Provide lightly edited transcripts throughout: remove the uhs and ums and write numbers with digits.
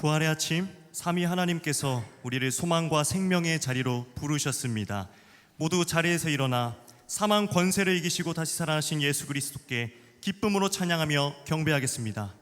부활의 아침, 삼위 하나님께서 우리를 소망과 생명의 자리로 부르셨습니다. 모두 자리에서 일어나 사망 권세를 이기시고 다시 살아나신 예수 그리스도께 기쁨으로 찬양하며 경배하겠습니다.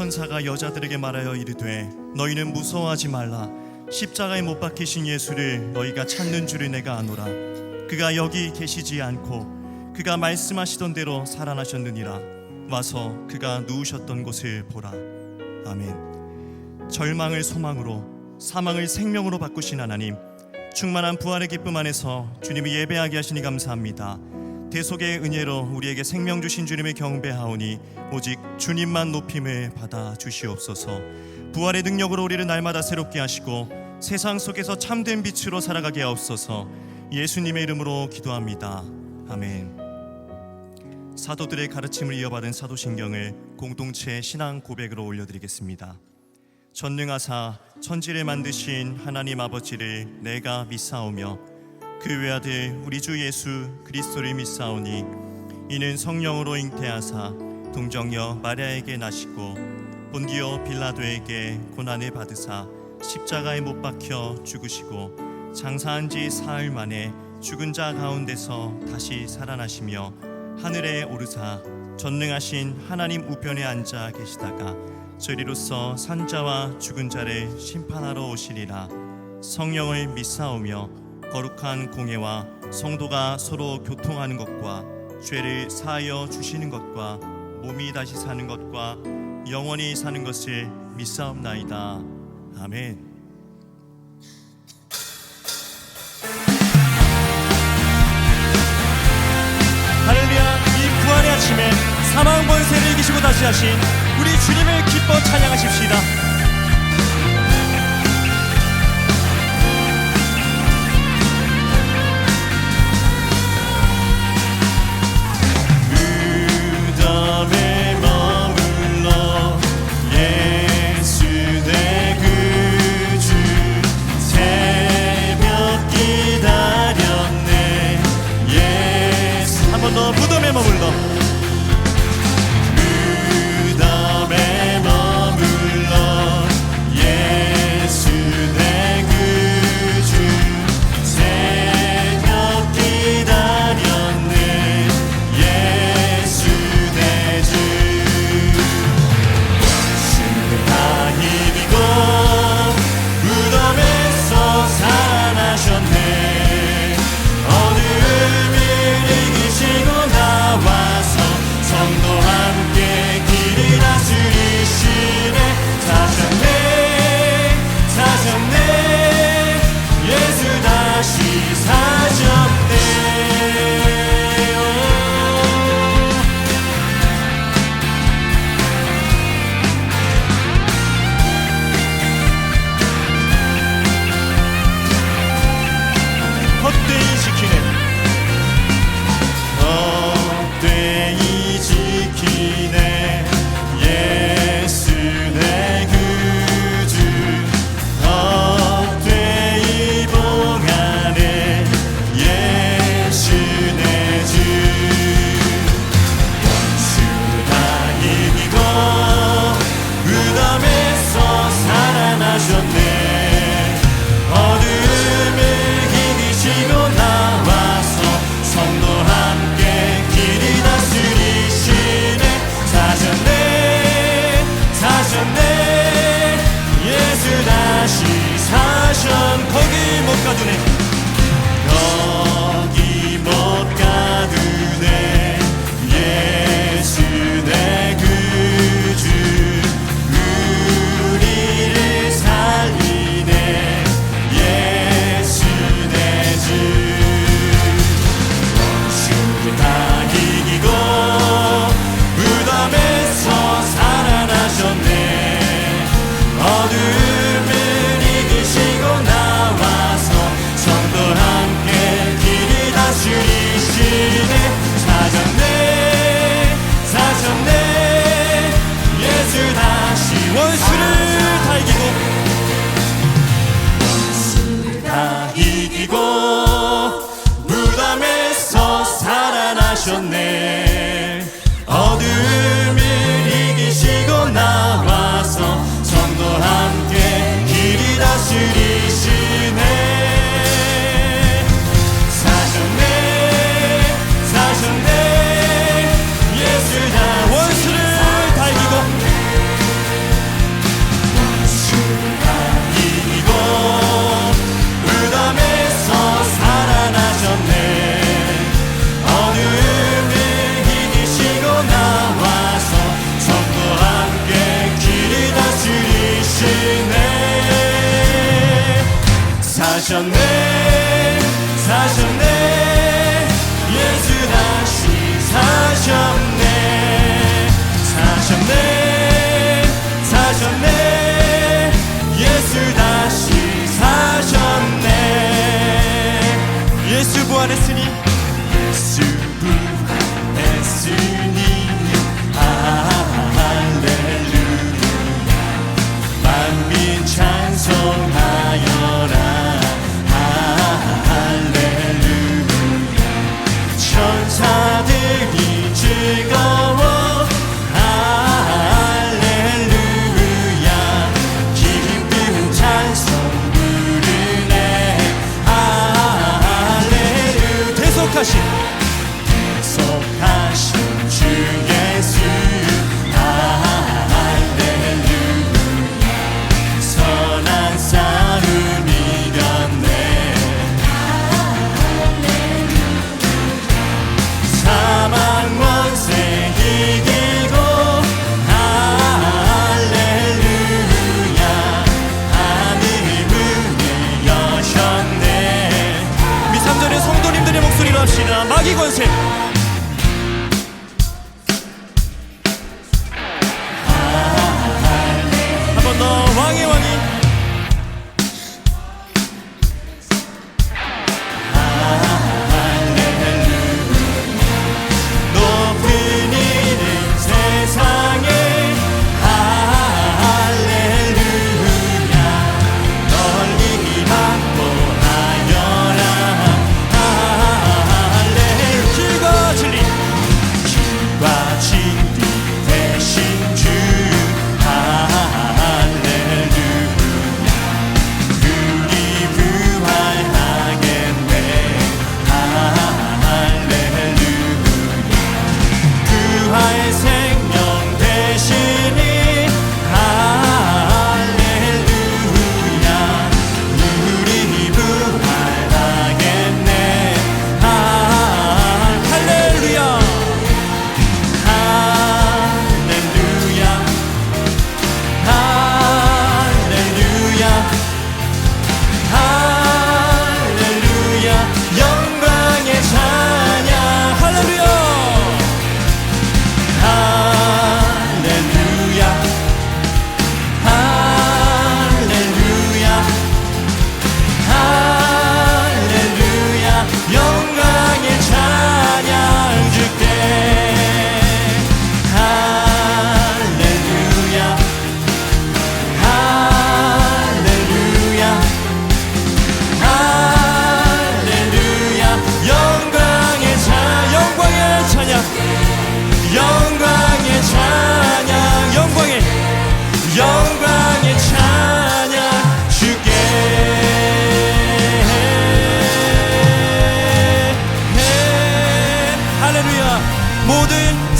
천사가 여자들에게 말하여 이르되 너희는 무서워하지 말라. 십자가에 못 박히신 예수를 너희가 찾는 줄을 내가 아노라. 그가 여기 계시지 않고 그가 말씀하시던 대로 살아나셨느니라. 와서 그가 누우셨던 곳을 보라. 아멘. 절망을 소망으로, 사망을 생명으로 바꾸신 하나님, 충만한 부활의 기쁨 안에서 주님이 예배하게 하시니 감사합니다. 대속의 은혜로 우리에게 생명 주신 주님을 경배하오니 오직 주님만 높임을 받아 주시옵소서. 부활의 능력으로 우리를 날마다 새롭게 하시고 세상 속에서 참된 빛으로 살아가게 하옵소서. 예수님의 이름으로 기도합니다. 아멘. 사도들의 가르침을 이어받은 사도신경을 공동체 신앙 고백으로 올려드리겠습니다. 전능하사 천지를 만드신 하나님 아버지를 내가 믿사오며 그 외아들 우리 주 예수 그리스도를 믿사오니 이는 성령으로 잉태하사 동정녀 마리아에게 나시고 본디오 빌라도에게 고난을 받으사 십자가에 못 박혀 죽으시고 장사한 지 사흘 만에 죽은 자 가운데서 다시 살아나시며 하늘에 오르사 전능하신 하나님 우편에 앉아 계시다가 저리로서 산자와 죽은 자를 심판하러 오시리라. 성령을 믿사오며 거룩한 공예와 성도가 서로 교통하는 것과 죄를 사하여 주시는 것과 몸이 다시 사는 것과 영원히 사는 것을 믿사옵나이다. 아멘. 할렐루야. 이 부활의 아침에 사망 권세를 이기시고 다시 하신 우리 주님을 기뻐 찬양하십시다. 무덤에 머물러 지키네. 예수 내 구주 헛되이 봉하네. 예수 내 주 원수 다 이기고 무덤에서 살아나셨네. 어둠을 이기시고 나와서 성도 함께 길이 다스리시네. 사셨네 사셨네. 예수 다시 사셨. 거기 못 가두네. 거기 못 가두네. 예수 내 구주 우리를 살리네. 예수 내 주 원수 다 이기고 무덤에서 살아나셨네. 어둠을 이기시고 나와서 성도 함께 길이 다스리시네. 사셨네 사셨네. 예수 다시 원수를 다 이기고 무덤에서 살아나셨네. 어둠을 이기시고 나와서 성도 함께 길이 다스리시네. 사셨네 사셨네. 예수 다 원수를 다 이기고 이기고 무덤에서 살아나셨네. 어둠을 이기시고 나와서 성도 함께 길이 다스리시네. 사셨네 사셨네. 예수 다시 사셨네. 사셨네 사셨네. 예수 다시 사셨네. 예수 부활했으니 예수 부활했으니 할렐루야. 만민 찬송하여라. 할렐루야. 천사들이 즐거워. 할렐루야. 기쁨 찬송 부르네. 할렐루야.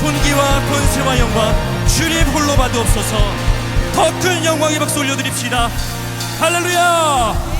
존귀와 권세와 영광 주님 홀로 받으옵소서. 더 큰 영광의 박수 올려드립시다. 할렐루야.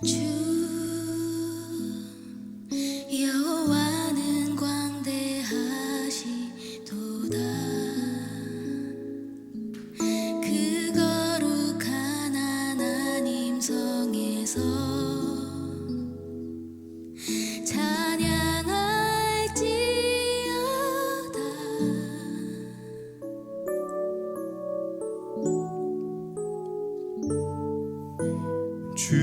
주 여호와는 광대하시도다. 그 거룩한 하나님 성에서 찬양할지어다. 주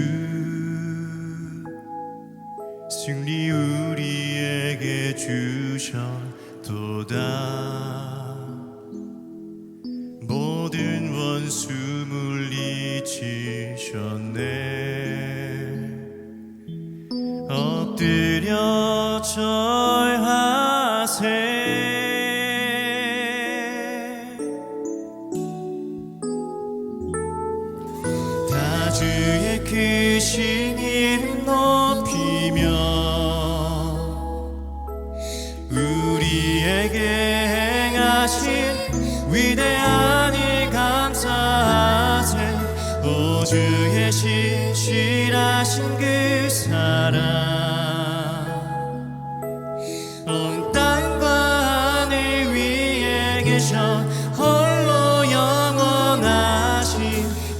승리 우리에게 주셨도다. 모든 원수 물리치셨네. 엎드려 절하세. 다 주의 크신 이름 높이며 우리에게 행하신 위대한 일 감사하세. 오 주의 신실하신 그 사랑 온 땅과 하늘 위에 계셔 홀로 영원하신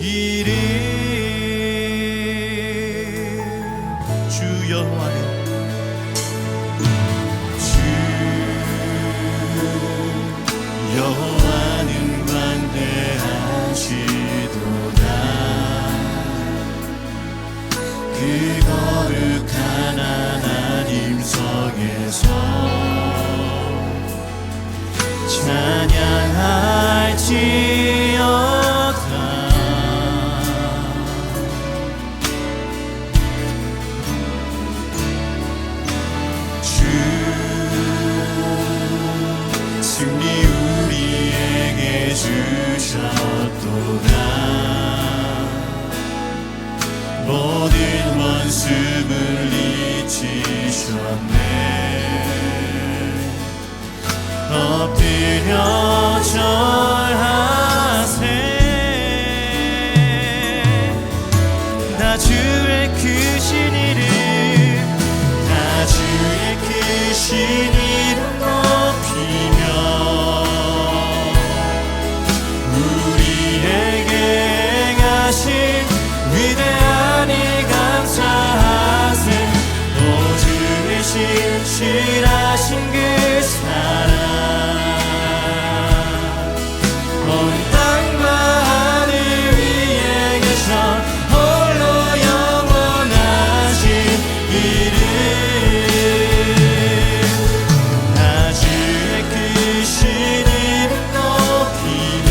이름. 주 여호와는 여호와는 광대하시도다. 그 거룩한 하나님 성에서 찬양할지어다. 주 승리 우리에게 주셨도다. 모든 원수 물리치셨네. 엎드려 절하세. 다 주의 크신 이름, 다 주의 크신 이름 높이며 우리에게 행하신 위대한 일 감사하세. 오 주의 신실하신 그 사랑 온 땅과 하늘 위에 계셔 홀로 영원하신 이름. 다 주의 크신 이름 높이며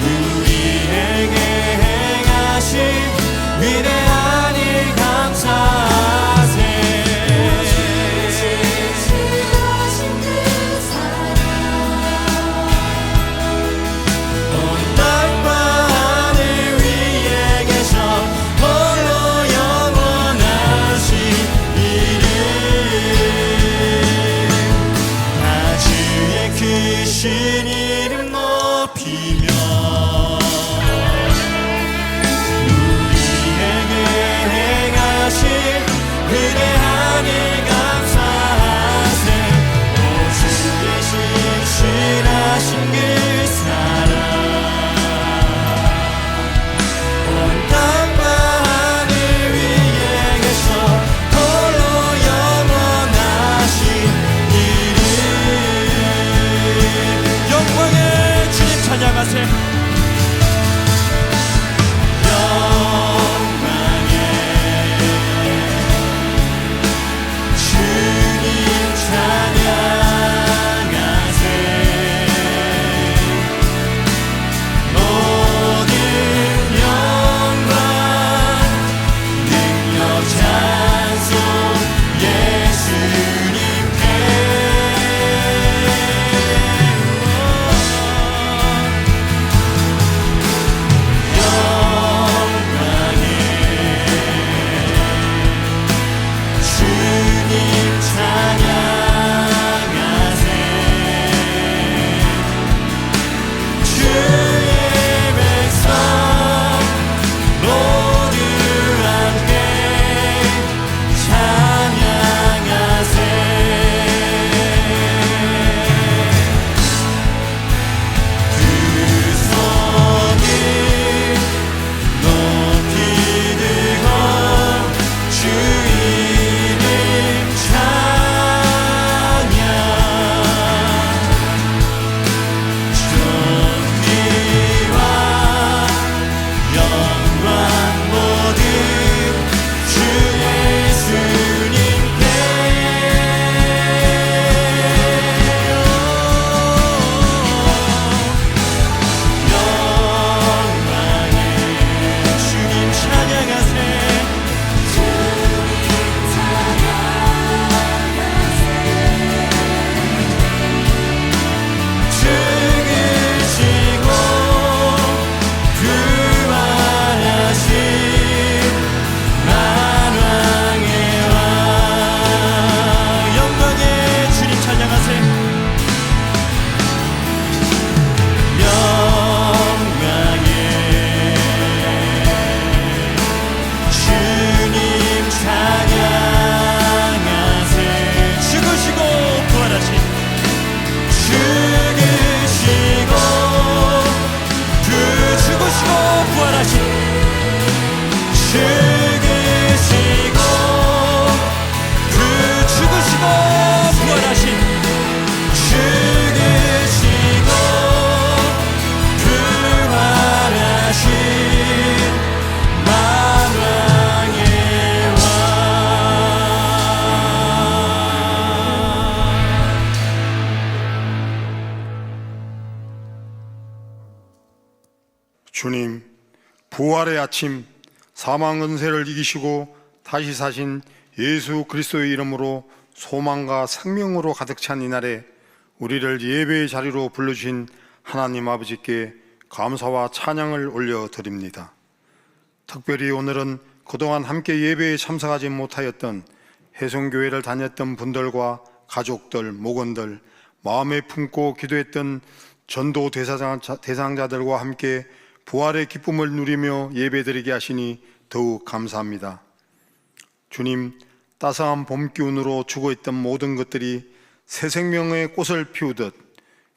우리에게 행하신 위대한 일 감사하세. 온 땅과 하늘 위에 계셔 홀로 영원하신 이름. 다 주의 크신 이름 높이며 우리에게 행하신 위대한 일 감사하세. 오 주의 신실하신 그 사랑 온 땅과 하늘 위에 계셔 홀로 영원하신 이름. 영광의 주님 찬양하세. 영광의 주님 찬양하세. 주님, 부활의 아침, 사망 은세를 이기시고 다시 사신 예수 그리스도의 이름으로 소망과 생명으로 가득 찬 이날에 우리를 예배의 자리로 불러주신 하나님 아버지께 감사와 찬양을 올려드립니다. 특별히 오늘은 그동안 함께 예배에 참석하지 못하였던 해성교회를 다녔던 분들과 가족들, 목원들, 마음에 품고 기도했던 전도 대상자들과 함께 부활의 기쁨을 누리며 예배드리게 하시니 더욱 감사합니다. 주님, 따스한 봄 기운으로 죽어있던 모든 것들이 새 생명의 꽃을 피우듯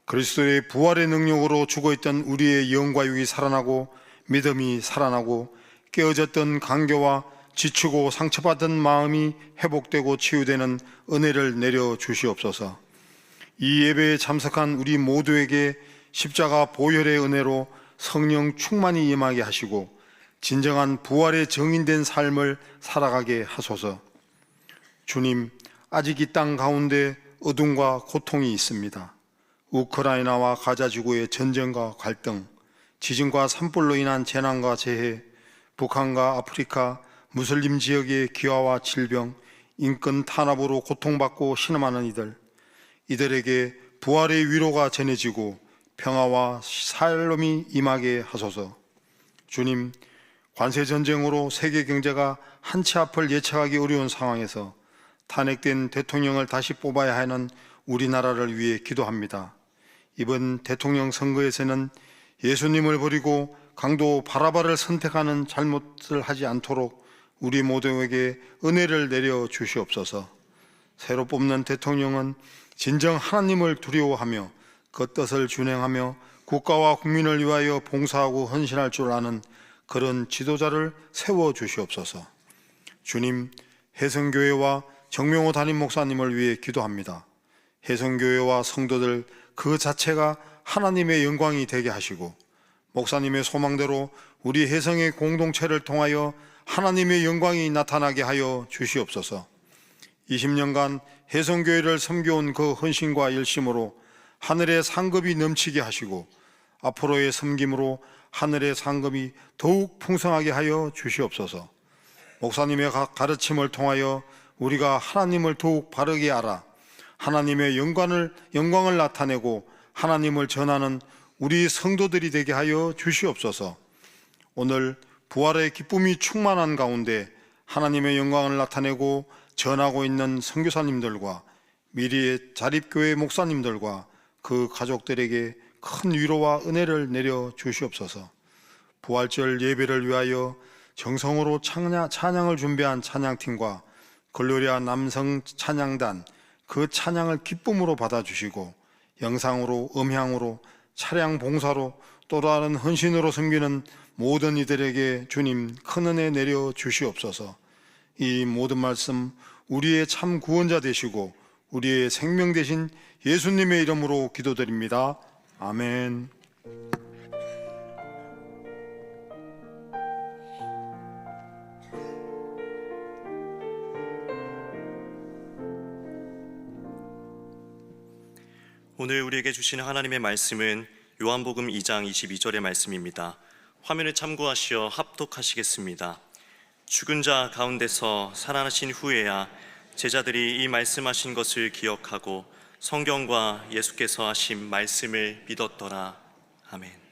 그리스도의 부활의 능력으로 죽어있던 우리의 영과 육이 살아나고 믿음이 살아나고 깨어졌던 간교와 지치고 상처받은 마음이 회복되고 치유되는 은혜를 내려 주시옵소서. 이 예배에 참석한 우리 모두에게 십자가 보혈의 은혜로 성령 충만히 임하게 하시고 진정한 부활의 정인된 삶을 살아가게 하소서. 주님, 아직 이 땅 가운데 어둠과 고통이 있습니다. 우크라이나와 가자 지구의 전쟁과 갈등, 지진과 산불로 인한 재난과 재해, 북한과 아프리카, 무슬림 지역의 기화와 질병, 인권 탄압으로 고통받고 신음하는 이들에게 부활의 위로가 전해지고 평화와 살롬이 임하게 하소서. 주님, 관세 전쟁으로 세계 경제가 한 치 앞을 예측하기 어려운 상황에서 탄핵된 대통령을 다시 뽑아야 하는 우리나라를 위해 기도합니다. 이번 대통령 선거에서는 예수님을 버리고 강도 바라바를 선택하는 잘못을 하지 않도록 우리 모두에게 은혜를 내려 주시옵소서. 새로 뽑는 대통령은 진정 하나님을 두려워하며 그 뜻을 준행하며 국가와 국민을 위하여 봉사하고 헌신할 줄 아는 그런 지도자를 세워 주시옵소서. 주님, 해성교회와 정명호 담임 목사님을 위해 기도합니다. 해성교회와 성도들 그 자체가 하나님의 영광이 되게 하시고 목사님의 소망대로 우리 해성의 공동체를 통하여 하나님의 영광이 나타나게 하여 주시옵소서. 20년간 해성교회를 섬겨온 그 헌신과 열심으로 하늘의 상급이 넘치게 하시고 앞으로의 섬김으로 하늘의 상급이 더욱 풍성하게 하여 주시옵소서. 목사님의 가르침을 통하여 우리가 하나님을 더욱 바르게 알아 하나님의 영광을 나타내고 하나님을 전하는 우리 성도들이 되게 하여 주시옵소서. 오늘 부활의 기쁨이 충만한 가운데 하나님의 영광을 나타내고 전하고 있는 선교사님들과 미리의 자립교회 목사님들과 그 가족들에게 큰 위로와 은혜를 내려 주시옵소서. 부활절 예배를 위하여 정성으로 찬양을 준비한 찬양팀과 글로리아 남성 찬양단 그 찬양을 기쁨으로 받아주시고 영상으로 음향으로 차량 봉사로 또 다른 헌신으로 섬기는 모든 이들에게 주님 큰 은혜 내려 주시옵소서. 이 모든 말씀 우리의 참 구원자 되시고 우리의 생명 되신 예수님의 이름으로 기도드립니다. 아멘. 오늘 우리에게 주시는 하나님의 말씀은 요한복음 2장 22절의 말씀입니다. 화면을 참고하시어 합독하시겠습니다. 죽은 자 가운데서 살아나신 후에야 제자들이 이 말씀하신 것을 기억하고 성경과 예수께서 하신 말씀을 믿었더라. 아멘.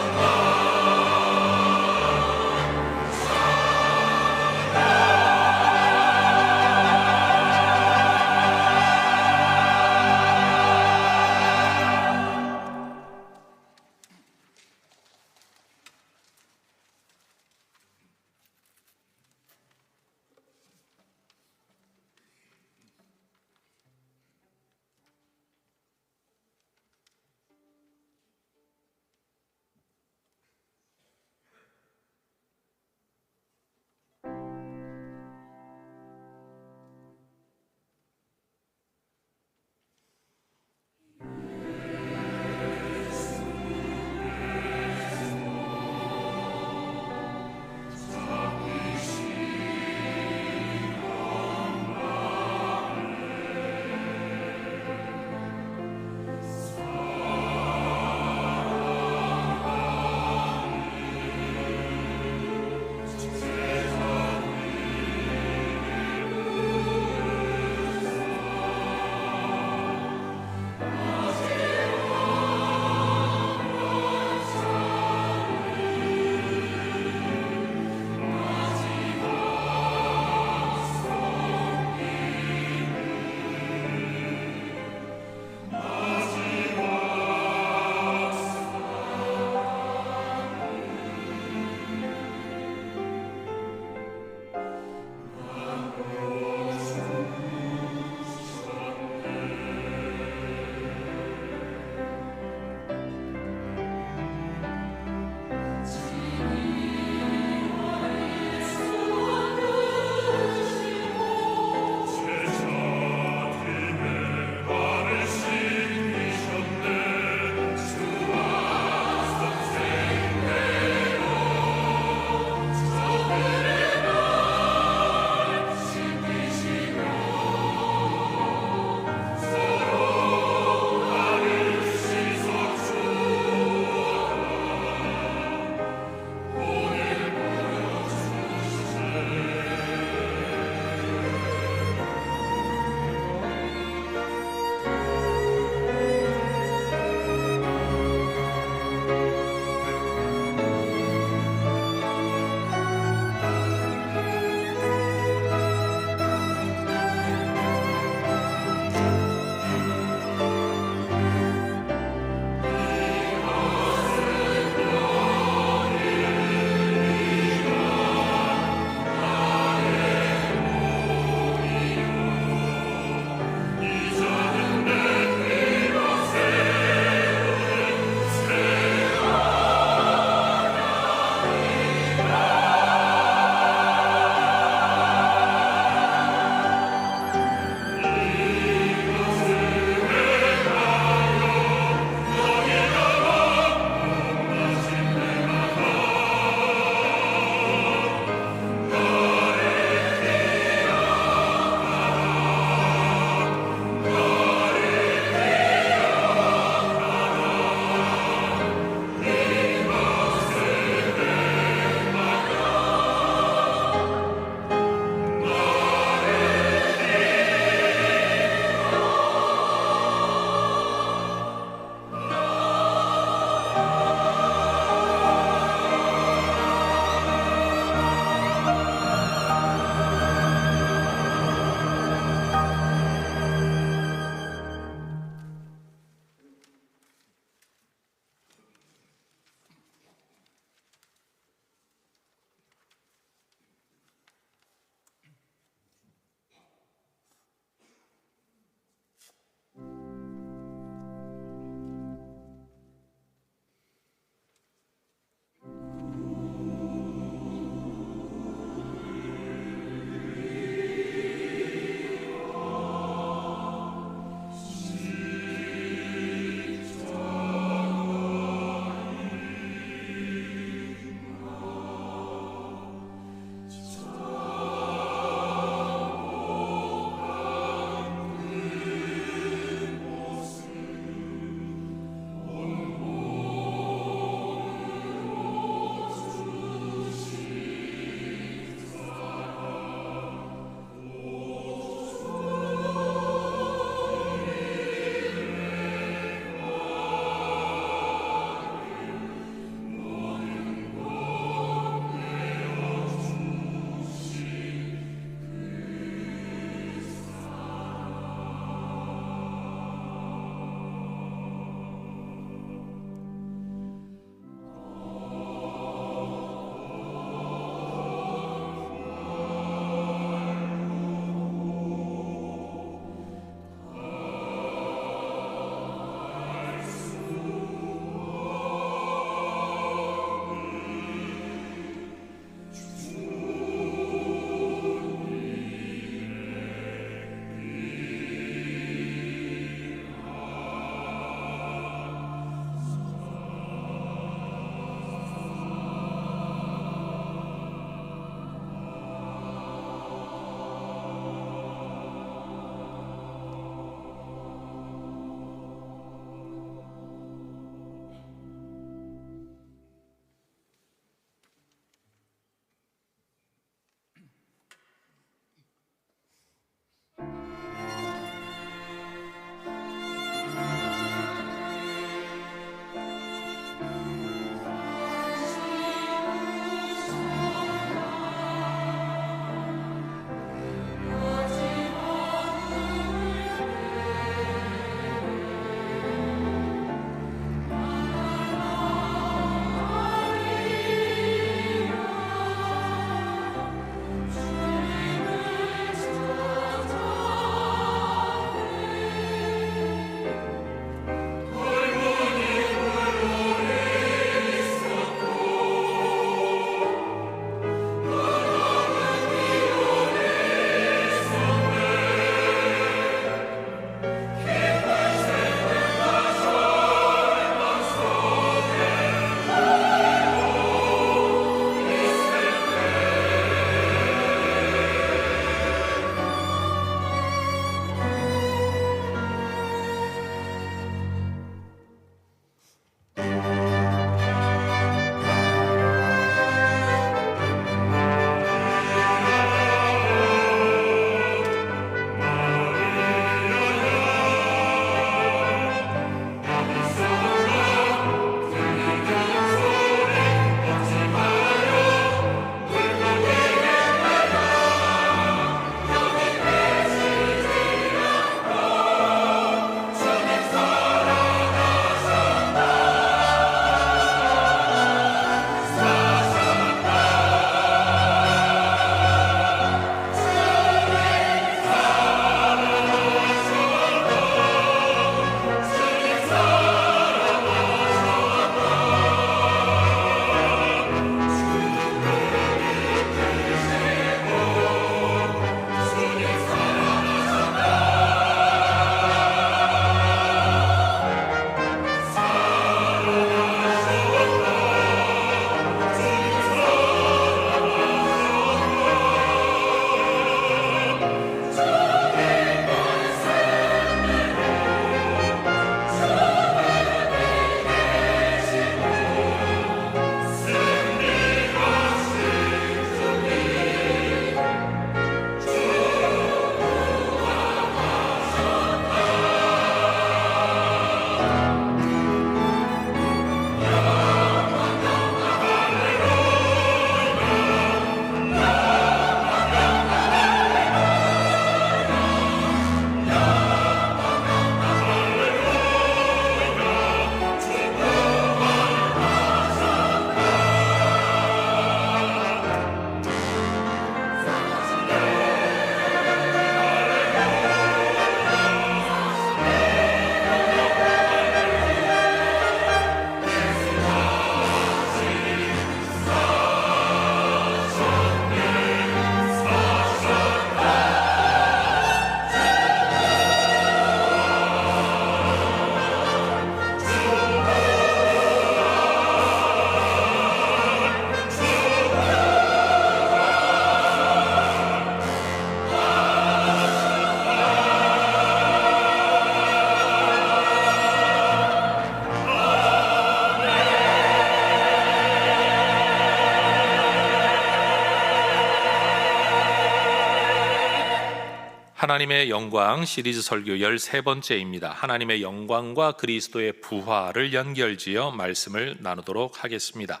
하나님의 영광 시리즈 설교 13번째입니다. 하나님의 영광과 그리스도의 부활을 연결지어 말씀을 나누도록 하겠습니다.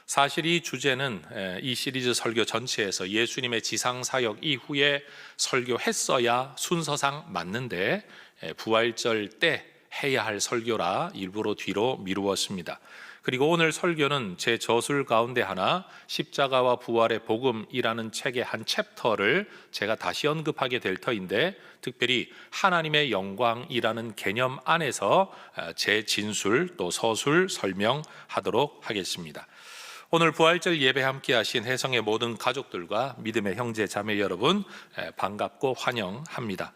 사실 이 주제는 이 시리즈 설교 전체에서 예수님의 지상사역 이후에 설교했어야 순서상 맞는데 부활절 때 해야 할 설교라 일부러 뒤로 미루었습니다. 그리고 오늘 설교는 제 저술 가운데 하나 십자가와 부활의 복음이라는 책의 한 챕터를 제가 다시 언급하게 될 터인데, 특별히 하나님의 영광이라는 개념 안에서 제 진술 또 서술 설명하도록 하겠습니다. 오늘 부활절 예배 함께 하신 혜성의 모든 가족들과 믿음의 형제 자매 여러분 반갑고 환영합니다.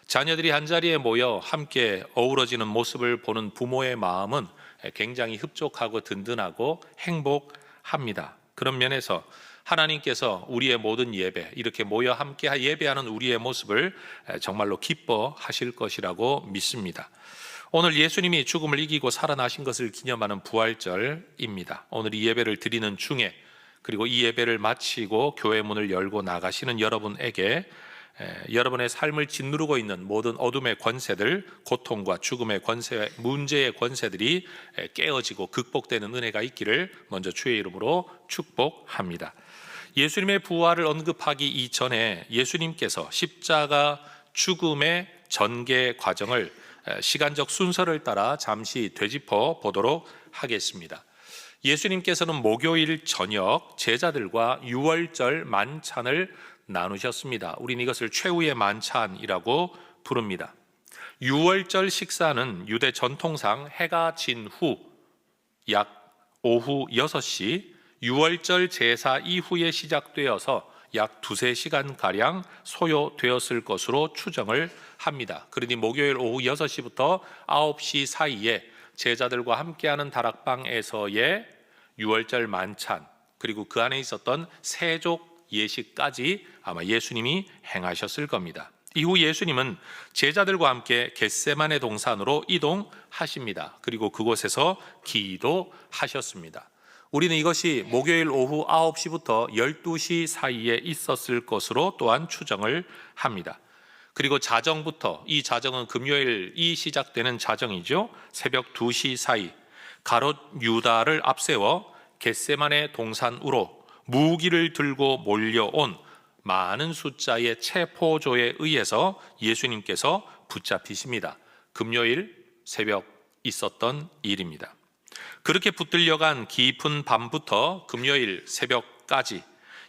자녀들이 한자리에 모여 함께 어우러지는 모습을 보는 부모의 마음은 굉장히 흡족하고 든든하고 행복합니다. 그런 면에서 하나님께서 우리의 모든 예배, 이렇게 모여 함께 예배하는 우리의 모습을 정말로 기뻐하실 것이라고 믿습니다. 오늘 예수님이 죽음을 이기고 살아나신 것을 기념하는 부활절입니다. 오늘 이 예배를 드리는 중에, 그리고 이 예배를 마치고 교회 문을 열고 나가시는 여러분에게 여러분의 삶을 짓누르고 있는 모든 어둠의 권세들, 고통과 죽음의 권세, 문제의 권세들이 깨어지고 극복되는 은혜가 있기를 먼저 주의 이름으로 축복합니다. 예수님의 부활을 언급하기 이전에 예수님께서 십자가 죽음의 전개 과정을 시간적 순서를 따라 잠시 되짚어 보도록 하겠습니다. 예수님께서는 목요일 저녁 제자들과 유월절 만찬을 나누셨습니다. 우리는 이것을 최후의 만찬이라고 부릅니다. 유월절 식사는 유대 전통상 해가 진 후 약 오후 6시 유월절 제사 이후에 시작되어서 약 2-3시간가량 소요되었을 것으로 추정을 합니다. 그러니 목요일 오후 6시부터 9시 사이에 제자들과 함께하는 다락방에서의 유월절 만찬, 그리고 그 안에 있었던 세족 예식까지 아마 예수님이 행하셨을 겁니다. 이후 예수님은 제자들과 함께 겟세마네 동산으로 이동하십니다. 그리고 그곳에서 기도하셨습니다. 우리는 이것이 목요일 오후 9시부터 12시 사이에 있었을 것으로 또한 추정을 합니다. 그리고 자정부터, 이 자정은 금요일이 시작되는 자정이죠. 새벽 2시 사이 가롯 유다를 앞세워 겟세마네 동산으로 무기를 들고 몰려온 많은 숫자의 체포조에 의해서 예수님께서 붙잡히십니다. 금요일 새벽 있었던 일입니다. 그렇게 붙들려간 깊은 밤부터 금요일 새벽까지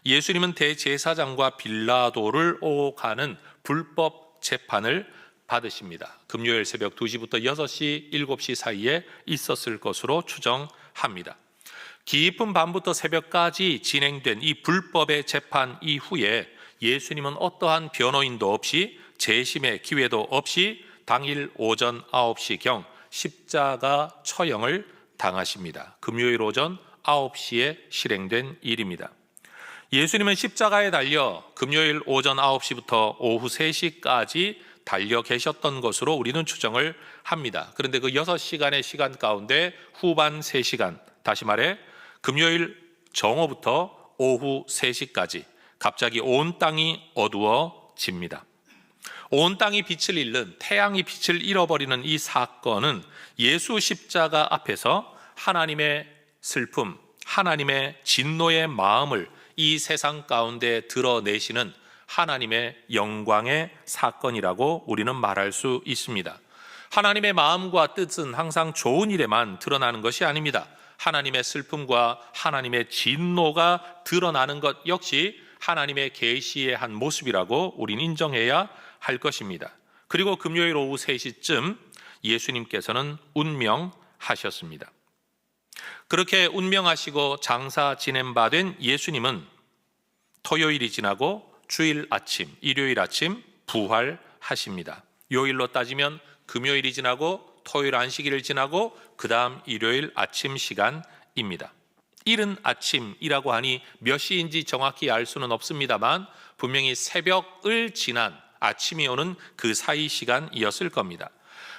예수님은 대제사장과 빌라도를 오가는 불법 재판을 받으십니다. 금요일 새벽 2시부터 6시, 7시 사이에 있었을 것으로 추정합니다. 깊은 밤부터 새벽까지 진행된 이 불법의 재판 이후에 예수님은 어떠한 변호인도 없이 재심의 기회도 없이 당일 오전 9시경 십자가 처형을 당하십니다. 금요일 오전 9시에 실행된 일입니다. 예수님은 십자가에 달려 금요일 오전 9시부터 오후 3시까지 달려 계셨던 것으로 우리는 추정을 합니다. 그런데 그 6시간의 시간 가운데 후반 3시간, 다시 말해 금요일 정오부터 오후 3시까지 갑자기 온 땅이 어두워집니다. 온 땅이 빛을 잃는, 태양이 빛을 잃어버리는 이 사건은 예수 십자가 앞에서 하나님의 슬픔, 하나님의 진노의 마음을 이 세상 가운데 드러내시는 하나님의 영광의 사건이라고 우리는 말할 수 있습니다. 하나님의 마음과 뜻은 항상 좋은 일에만 드러나는 것이 아닙니다. 하나님의 슬픔과 하나님의 진노가 드러나는 것 역시 하나님의 계시의 한 모습이라고 우린 인정해야 할 것입니다. 그리고 금요일 오후 3시쯤 예수님께서는 운명하셨습니다. 그렇게 운명하시고 장사 지낸 바 된 예수님은 토요일이 지나고 주일 아침, 일요일 아침 부활하십니다. 요일로 따지면 금요일이 지나고 토요일 안식일을 지나고 그 다음 일요일 아침 시간입니다. 이른 아침이라고 하니 몇 시인지 정확히 알 수는 없습니다만 분명히 새벽을 지난 아침이 오는 그 사이 시간이었을 겁니다.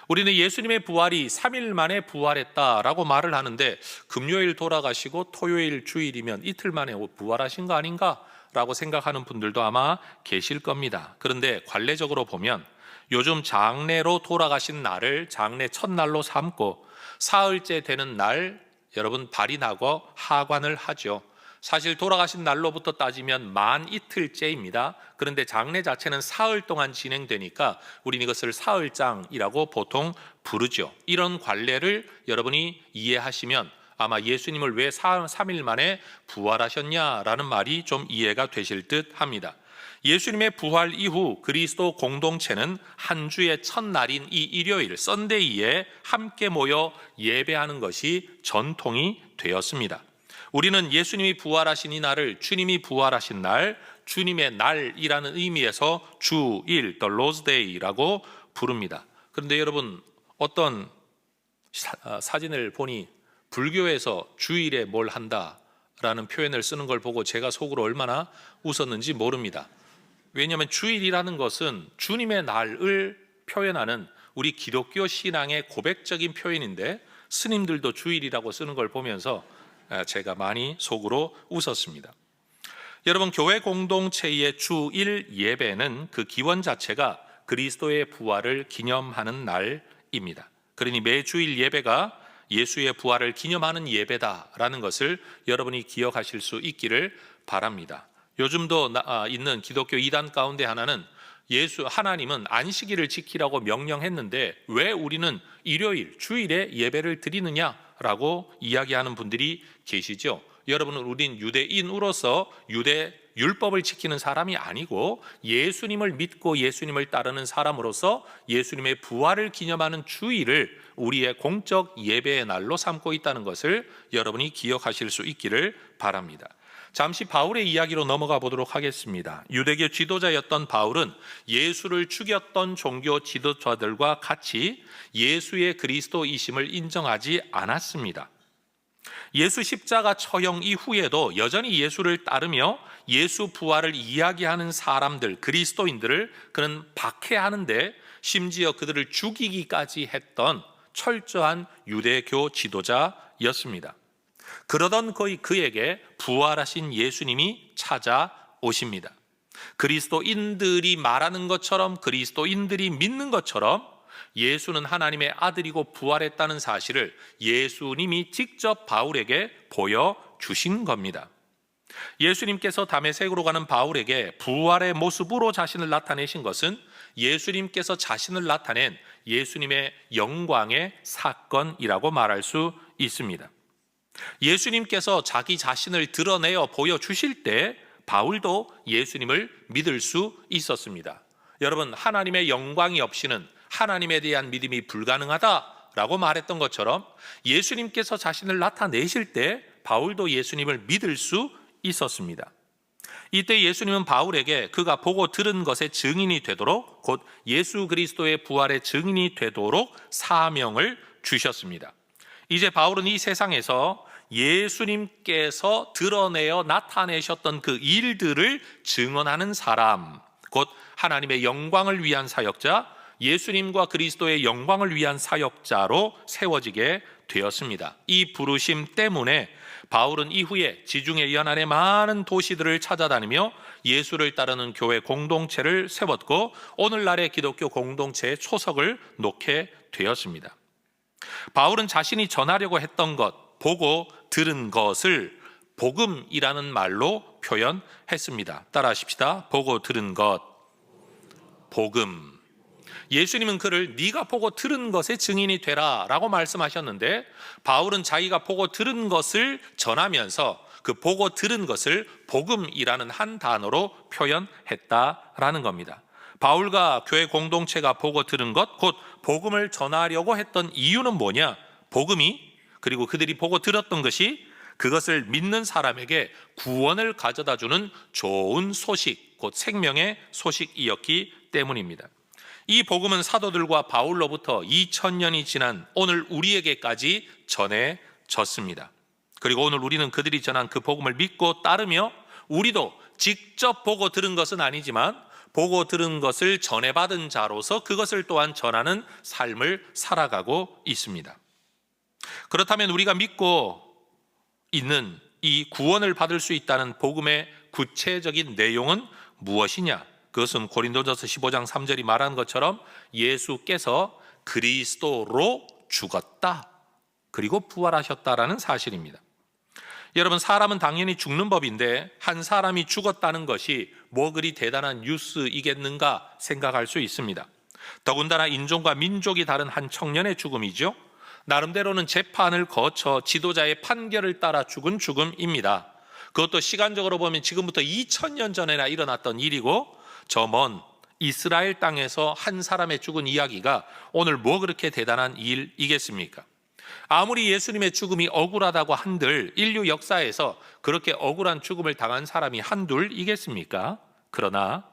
우리는 예수님의 부활이 3일 만에 부활했다라고 말을 하는데 금요일 돌아가시고 토요일 주일이면 이틀 만에 부활하신 거 아닌가 라고 생각하는 분들도 아마 계실 겁니다. 그런데 관례적으로 보면 요즘 장례로 돌아가신 날을 장례 첫날로 삼고 사흘째 되는 날 여러분 발인하고 하관을 하죠. 사실 돌아가신 날로부터 따지면 만 이틀째입니다. 그런데 장례 자체는 사흘 동안 진행되니까 우리는 이것을 사흘장이라고 보통 부르죠. 이런 관례를 여러분이 이해하시면 아마 예수님을 왜 3일 만에 부활하셨냐라는 말이 좀 이해가 되실 듯 합니다. 예수님의 부활 이후 그리스도 공동체는 한 주의 첫날인 이 일요일 썬데이에 함께 모여 예배하는 것이 전통이 되었습니다. 우리는 예수님이 부활하신 이 날을 주님이 부활하신 날, 주님의 날이라는 의미에서 주일, the Lord's Day라고 부릅니다. 그런데 여러분 어떤 사진을 보니 불교에서 주일에 뭘 한다라는 표현을 쓰는 걸 보고 제가 속으로 얼마나 웃었는지 모릅니다. 왜냐하면 주일이라는 것은 주님의 날을 표현하는 우리 기독교 신앙의 고백적인 표현인데 스님들도 주일이라고 쓰는 걸 보면서 제가 많이 속으로 웃었습니다. 여러분 교회 공동체의 주일 예배는 그 기원 자체가 그리스도의 부활을 기념하는 날입니다. 그러니 매주일 예배가 예수의 부활을 기념하는 예배다라는 것을 여러분이 기억하실 수 있기를 바랍니다. 요즘도 있는 기독교 이단 가운데 하나는 하나님은 안식일을 지키라고 명령했는데 왜 우리는 일요일, 주일에 예배를 드리느냐라고 이야기하는 분들이 계시죠. 여러분은 우린 유대인으로서 유대 율법을 지키는 사람이 아니고 예수님을 믿고 예수님을 따르는 사람으로서 예수님의 부활을 기념하는 주일을 우리의 공적 예배의 날로 삼고 있다는 것을 여러분이 기억하실 수 있기를 바랍니다. 잠시 바울의 이야기로 넘어가 보도록 하겠습니다. 유대교 지도자였던 바울은 예수를 죽였던 종교 지도자들과 같이 예수의 그리스도이심을 인정하지 않았습니다. 예수 십자가 처형 이후에도 여전히 예수를 따르며 예수 부활을 이야기하는 사람들, 그리스도인들을 그는 박해하는데 심지어 그들을 죽이기까지 했던 철저한 유대교 지도자였습니다. 그러던 그에게 부활하신 예수님이 찾아오십니다. 그리스도인들이 말하는 것처럼 그리스도인들이 믿는 것처럼 예수는 하나님의 아들이고 부활했다는 사실을 예수님이 직접 바울에게 보여주신 겁니다. 예수님께서 다메섹으로 가는 바울에게 부활의 모습으로 자신을 나타내신 것은 예수님께서 자신을 나타낸 예수님의 영광의 사건이라고 말할 수 있습니다. 예수님께서 자기 자신을 드러내어 보여주실 때 바울도 예수님을 믿을 수 있었습니다. 여러분, 하나님의 영광이 없이는 하나님에 대한 믿음이 불가능하다라고 말했던 것처럼 예수님께서 자신을 나타내실 때 바울도 예수님을 믿을 수 있었습니다. 이때 예수님은 바울에게 그가 보고 들은 것의 증인이 되도록 곧 예수 그리스도의 부활의 증인이 되도록 사명을 주셨습니다. 이제 바울은 이 세상에서 예수님께서 드러내어 나타내셨던 그 일들을 증언하는 사람, 곧 하나님의 영광을 위한 사역자, 예수님과 그리스도의 영광을 위한 사역자로 세워지게 되었습니다. 이 부르심 때문에 바울은 이후에 지중해 연안의 많은 도시들을 찾아다니며 예수를 따르는 교회 공동체를 세웠고 오늘날의 기독교 공동체의 초석을 놓게 되었습니다. 바울은 자신이 전하려고 했던 것, 보고 들은 것을 복음이라는 말로 표현했습니다. 따라하십시다. 보고 들은 것, 복음. 예수님은 그를 네가 보고 들은 것의 증인이 되라 라고 말씀하셨는데 바울은 자기가 보고 들은 것을 전하면서 그 보고 들은 것을 복음이라는 한 단어로 표현했다라는 겁니다. 바울과 교회 공동체가 보고 들은 것, 곧 복음을 전하려고 했던 이유는 뭐냐? 복음이, 그리고 그들이 보고 들었던 것이 그것을 믿는 사람에게 구원을 가져다 주는 좋은 소식, 곧 생명의 소식이었기 때문입니다. 이 복음은 사도들과 바울로부터 2000년이 지난 오늘 우리에게까지 전해졌습니다. 그리고 오늘 우리는 그들이 전한 그 복음을 믿고 따르며 우리도 직접 보고 들은 것은 아니지만 보고 들은 것을 전해받은 자로서 그것을 또한 전하는 삶을 살아가고 있습니다. 그렇다면 우리가 믿고 있는 이 구원을 받을 수 있다는 복음의 구체적인 내용은 무엇이냐? 그것은 고린도전서 15장 3절이 말한 것처럼 예수께서 그리스도로 죽었다, 그리고 부활하셨다라는 사실입니다. 여러분, 사람은 당연히 죽는 법인데 한 사람이 죽었다는 것이 뭐 그리 대단한 뉴스이겠는가 생각할 수 있습니다. 더군다나 인종과 민족이 다른 한 청년의 죽음이죠. 나름대로는 재판을 거쳐 지도자의 판결을 따라 죽은 죽음입니다. 그것도 시간적으로 보면 지금부터 2000년 전에나 일어났던 일이고, 저 먼 이스라엘 땅에서 한 사람의 죽은 이야기가 오늘 뭐 그렇게 대단한 일이겠습니까? 아무리 예수님의 죽음이 억울하다고 한들 인류 역사에서 그렇게 억울한 죽음을 당한 사람이 한둘이겠습니까? 그러나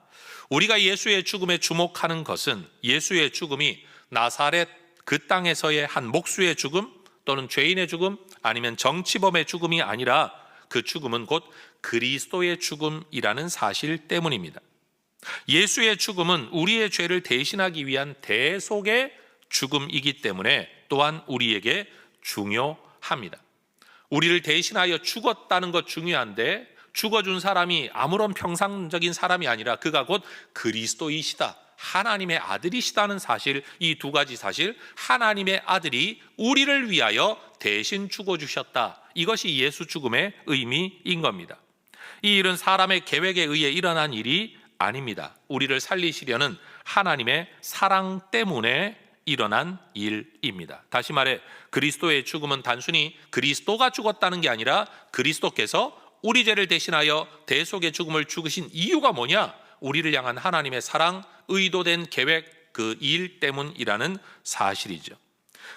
우리가 예수의 죽음에 주목하는 것은 예수의 죽음이 나사렛 그 땅에서의 한 목수의 죽음, 또는 죄인의 죽음, 아니면 정치범의 죽음이 아니라 그 죽음은 곧 그리스도의 죽음이라는 사실 때문입니다. 예수의 죽음은 우리의 죄를 대신하기 위한 대속의 죽음이기 때문에 또한 우리에게 중요합니다. 우리를 대신하여 죽었다는 것 중요한데, 죽어준 사람이 아무런 평상적인 사람이 아니라 그가 곧 그리스도이시다, 하나님의 아들이시다는 사실, 이 두 가지 사실, 하나님의 아들이 우리를 위하여 대신 죽어주셨다, 이것이 예수 죽음의 의미인 겁니다. 이 일은 사람의 계획에 의해 일어난 일이 아닙니다. 우리를 살리시려는 하나님의 사랑 때문에 일어난 일입니다. 다시 말해, 그리스도의 죽음은 단순히 그리스도가 죽었다는 게 아니라 그리스도께서 우리 죄를 대신하여 대속의 죽음을 죽으신 이유가 뭐냐? 우리를 향한 하나님의 사랑, 의도된 계획, 그 일 때문이라는 사실이죠.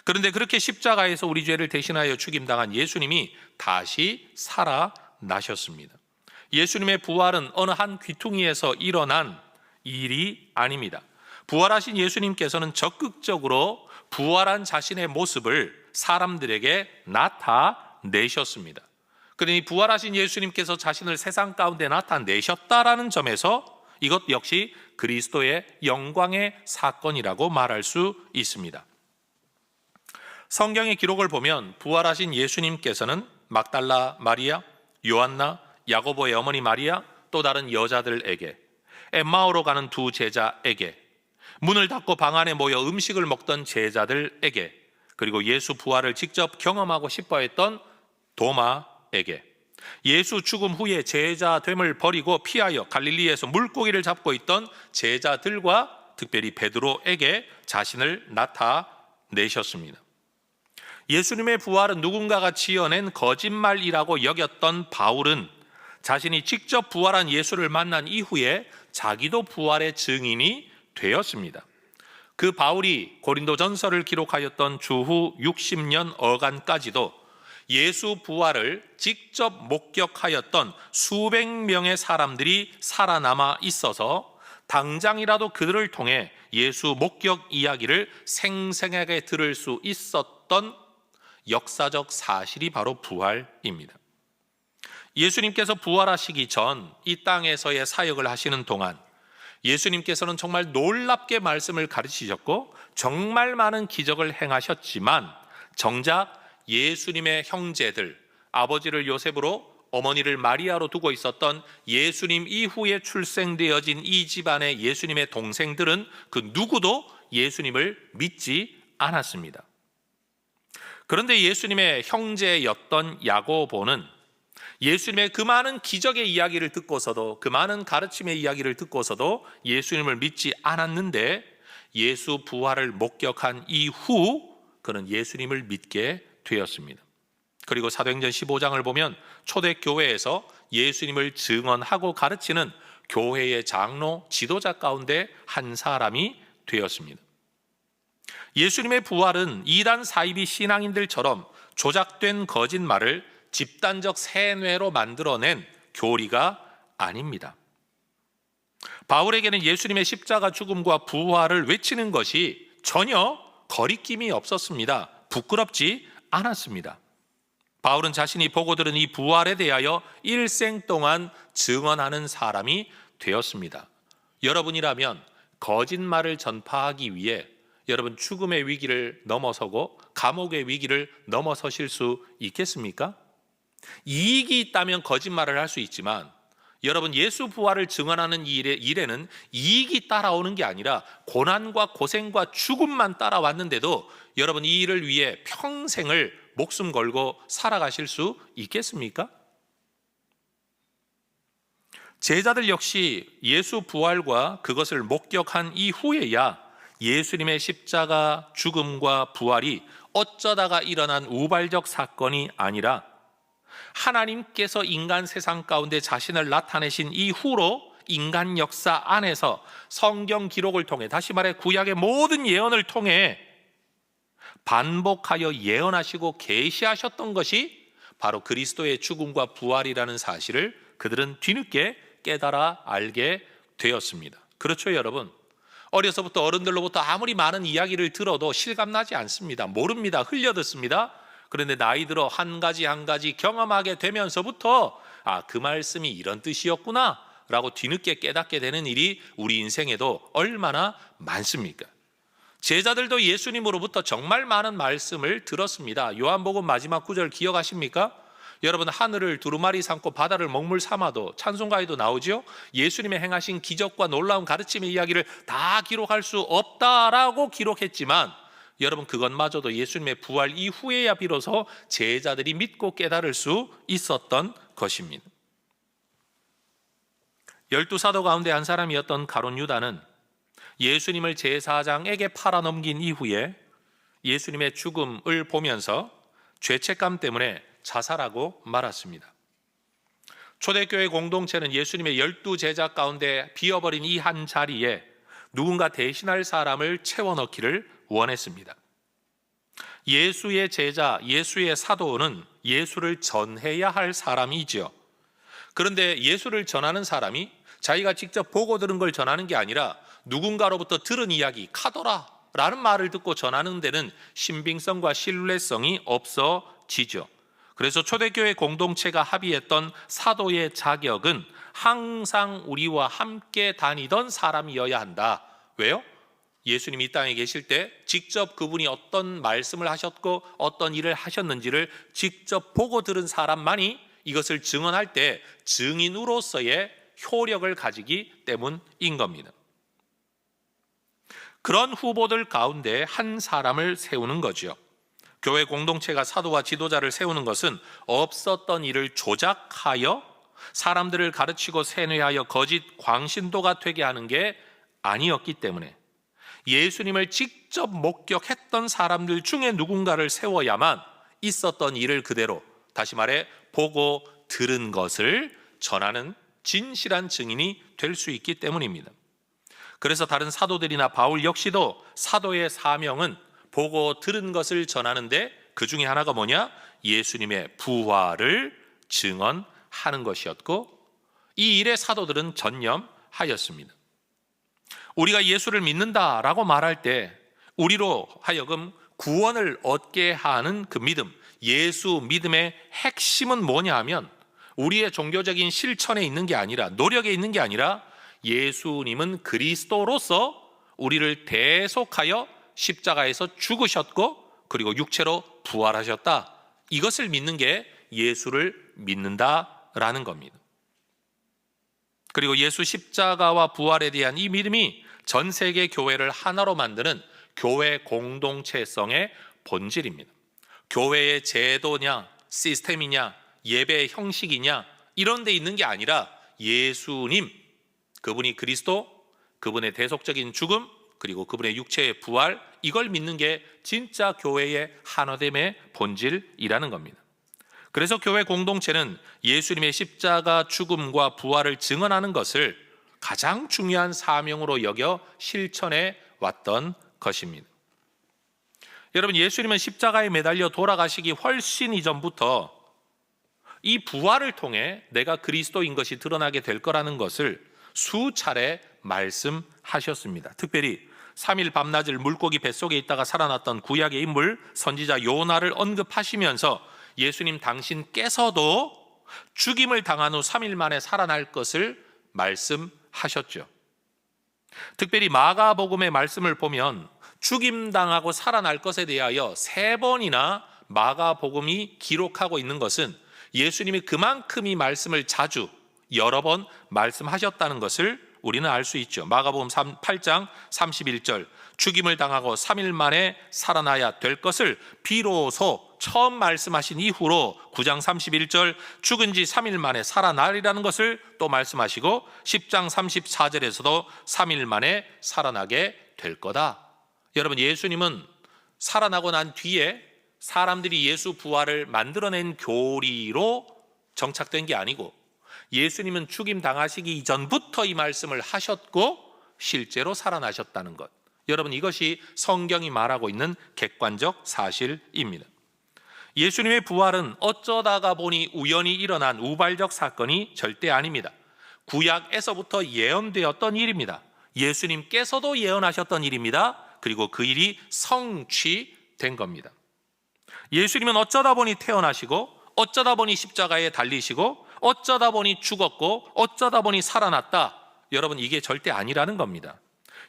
그런데 그렇게 십자가에서 우리 죄를 대신하여 죽임당한 예수님이 다시 살아나셨습니다. 예수님의 부활은 어느 한 귀퉁이에서 일어난 일이 아닙니다. 부활하신 예수님께서는 적극적으로 부활한 자신의 모습을 사람들에게 나타내셨습니다. 그러니 부활하신 예수님께서 자신을 세상 가운데 나타내셨다라는 점에서 이것 역시 그리스도의 영광의 사건이라고 말할 수 있습니다. 성경의 기록을 보면 부활하신 예수님께서는 막달라 마리아, 요한나, 야고보의 어머니 마리아, 또 다른 여자들에게, 엠마오로 가는 두 제자에게, 문을 닫고 방 안에 모여 음식을 먹던 제자들에게, 그리고 예수 부활을 직접 경험하고 싶어 했던 도마에게, 예수 죽음 후에 제자됨을 버리고 피하여 갈릴리에서 물고기를 잡고 있던 제자들과 특별히 베드로에게 자신을 나타내셨습니다. 예수님의 부활은 누군가가 지어낸 거짓말이라고 여겼던 바울은 자신이 직접 부활한 예수를 만난 이후에 자기도 부활의 증인이 되었습니다. 그 바울이 고린도전서를 기록하였던 주후 60년 어간까지도 예수 부활을 직접 목격하였던 수백 명의 사람들이 살아남아 있어서 당장이라도 그들을 통해 예수 목격 이야기를 생생하게 들을 수 있었던 역사적 사실이 바로 부활입니다. 예수님께서 부활하시기 전 이 땅에서의 사역을 하시는 동안 예수님께서는 정말 놀랍게 말씀을 가르치셨고 정말 많은 기적을 행하셨지만, 정작 예수님의 형제들, 아버지를 요셉으로 어머니를 마리아로 두고 있었던 예수님 이후에 출생되어진 이 집안의 예수님의 동생들은 그 누구도 예수님을 믿지 않았습니다. 그런데 예수님의 형제였던 야고보는 예수님의 그 많은 기적의 이야기를 듣고서도, 그 많은 가르침의 이야기를 듣고서도 예수님을 믿지 않았는데, 예수 부활을 목격한 이후 그는 예수님을 믿게 되었습니다. 그리고 사도행전 15장을 보면 초대교회에서 예수님을 증언하고 가르치는 교회의 장로, 지도자 가운데 한 사람이 되었습니다. 예수님의 부활은 이단 사이비 신앙인들처럼 조작된 거짓말을 집단적 세뇌로 만들어낸 교리가 아닙니다. 바울에게는 예수님의 십자가 죽음과 부활을 외치는 것이 전혀 거리낌이 없었습니다. 부끄럽지 않았습니다. 바울은 자신이 보고 들은 이 부활에 대하여 일생 동안 증언하는 사람이 되었습니다. 여러분이라면 거짓말을 전파하기 위해 여러분 죽음의 위기를 넘어서고 감옥의 위기를 넘어서실 수 있겠습니까? 이익이 있다면 거짓말을 할 수 있지만 여러분, 예수 부활을 증언하는 일에는 이익이 따라오는 게 아니라 고난과 고생과 죽음만 따라왔는데도 여러분, 이 일을 위해 평생을 목숨 걸고 살아가실 수 있겠습니까? 제자들 역시 예수 부활과 그것을 목격한 이후에야 예수님의 십자가 죽음과 부활이 어쩌다가 일어난 우발적 사건이 아니라 하나님께서 인간 세상 가운데 자신을 나타내신 이후로 인간 역사 안에서 성경 기록을 통해, 다시 말해 구약의 모든 예언을 통해 반복하여 예언하시고 계시하셨던 것이 바로 그리스도의 죽음과 부활이라는 사실을 그들은 뒤늦게 깨달아 알게 되었습니다. 그렇죠, 여러분? 어려서부터 어른들로부터 아무리 많은 이야기를 들어도 실감나지 않습니다. 모릅니다. 흘려듣습니다. 그런데 나이 들어 한 가지 한 가지 경험하게 되면서부터 그 말씀이 이런 뜻이었구나 라고 뒤늦게 깨닫게 되는 일이 우리 인생에도 얼마나 많습니까? 제자들도 예수님으로부터 정말 많은 말씀을 들었습니다. 요한복음 마지막 구절 기억하십니까? 여러분, 하늘을 두루마리 삼고 바다를 먹물 삼아도 찬송가에도 나오죠. 예수님의 행하신 기적과 놀라운 가르침의 이야기를 다 기록할 수 없다라고 기록했지만 여러분, 그것마저도 예수님의 부활 이후에야 비로소 제자들이 믿고 깨달을 수 있었던 것입니다. 12사도 가운데 한 사람이었던 가룟 유다는 예수님을 제사장에게 팔아넘긴 이후에 예수님의 죽음을 보면서 죄책감 때문에 자살하고 말았습니다. 초대교회 공동체는 예수님의 12제자 가운데 비어버린 이 한 자리에 누군가 대신할 사람을 채워넣기를 원했습니다. 예수의 제자, 예수의 사도는 예수를 전해야 할 사람이지요. 그런데 예수를 전하는 사람이 자기가 직접 보고 들은 걸 전하는 게 아니라 누군가로부터 들은 이야기, 카더라 라는 말을 듣고 전하는 데는 신빙성과 신뢰성이 없어지죠. 그래서 초대교회 공동체가 합의했던 사도의 자격은 항상 우리와 함께 다니던 사람이어야 한다. 왜요? 예수님이 이 땅에 계실 때 직접 그분이 어떤 말씀을 하셨고 어떤 일을 하셨는지를 직접 보고 들은 사람만이 이것을 증언할 때 증인으로서의 효력을 가지기 때문인 겁니다. 그런 후보들 가운데 한 사람을 세우는 거죠. 교회 공동체가 사도와 지도자를 세우는 것은 없었던 일을 조작하여 사람들을 가르치고 세뇌하여 거짓 광신도가 되게 하는 게 아니었기 때문에 예수님을 직접 목격했던 사람들 중에 누군가를 세워야만 있었던 일을 그대로, 다시 말해 보고 들은 것을 전하는 진실한 증인이 될 수 있기 때문입니다. 그래서 다른 사도들이나 바울 역시도 사도의 사명은 보고 들은 것을 전하는데 그 중에 하나가 뭐냐? 예수님의 부활을 증언하는 것이었고, 이 일에 사도들은 전념하였습니다. 우리가 예수를 믿는다라고 말할 때 우리로 하여금 구원을 얻게 하는 그 믿음, 예수 믿음의 핵심은 뭐냐 하면 우리의 종교적인 실천에 있는 게 아니라, 노력에 있는 게 아니라 예수님은 그리스도로서 우리를 대속하여 십자가에서 죽으셨고 그리고 육체로 부활하셨다. 이것을 믿는 게 예수를 믿는다라는 겁니다. 그리고 예수 십자가와 부활에 대한 이 믿음이 전 세계 교회를 하나로 만드는 교회 공동체성의 본질입니다. 교회의 제도냐, 시스템이냐, 예배 형식이냐 이런 데 있는 게 아니라 예수님, 그분이 그리스도, 그분의 대속적인 죽음, 그리고 그분의 육체의 부활, 이걸 믿는 게 진짜 교회의 하나됨의 본질이라는 겁니다. 그래서 교회 공동체는 예수님의 십자가 죽음과 부활을 증언하는 것을 가장 중요한 사명으로 여겨 실천해 왔던 것입니다. 여러분, 예수님은 십자가에 매달려 돌아가시기 훨씬 이전부터 이 부활을 통해 내가 그리스도인 것이 드러나게 될 거라는 것을 수차례 말씀하셨습니다. 특별히 3일 밤낮을 물고기 뱃속에 있다가 살아났던 구약의 인물 선지자 요나를 언급하시면서 예수님 당신께서도 죽임을 당한 후 3일 만에 살아날 것을 말씀하셨죠. 특별히 마가복음의 말씀을 보면 죽임당하고 살아날 것에 대하여 3번이나 마가복음이 기록하고 있는 것은 예수님이 그만큼 이 말씀을 자주, 여러 번 말씀하셨다는 것을 우리는 알 수 있죠. 마가복음 8장 31절 죽임을 당하고 3일 만에 살아나야 될 것을 비로소 처음 말씀하신 이후로 9장 31절 죽은 지 3일 만에 살아나리라는 것을 또 말씀하시고 10장 34절에서도 3일 만에 살아나게 될 거다. 여러분, 예수님은 살아나고 난 뒤에 사람들이 예수 부활을 만들어낸 교리로 정착된 게 아니고 예수님은 죽임 당하시기 이전부터 이 말씀을 하셨고 실제로 살아나셨다는 것. 여러분, 이것이 성경이 말하고 있는 객관적 사실입니다. 예수님의 부활은 어쩌다가 보니 우연히 일어난 우발적 사건이 절대 아닙니다. 구약에서부터 예언되었던 일입니다. 예수님께서도 예언하셨던 일입니다. 그리고 그 일이 성취된 겁니다. 예수님은 어쩌다 보니 태어나시고 어쩌다 보니 십자가에 달리시고 어쩌다 보니 죽었고 어쩌다 보니 살아났다. 여러분, 이게 절대 아니라는 겁니다.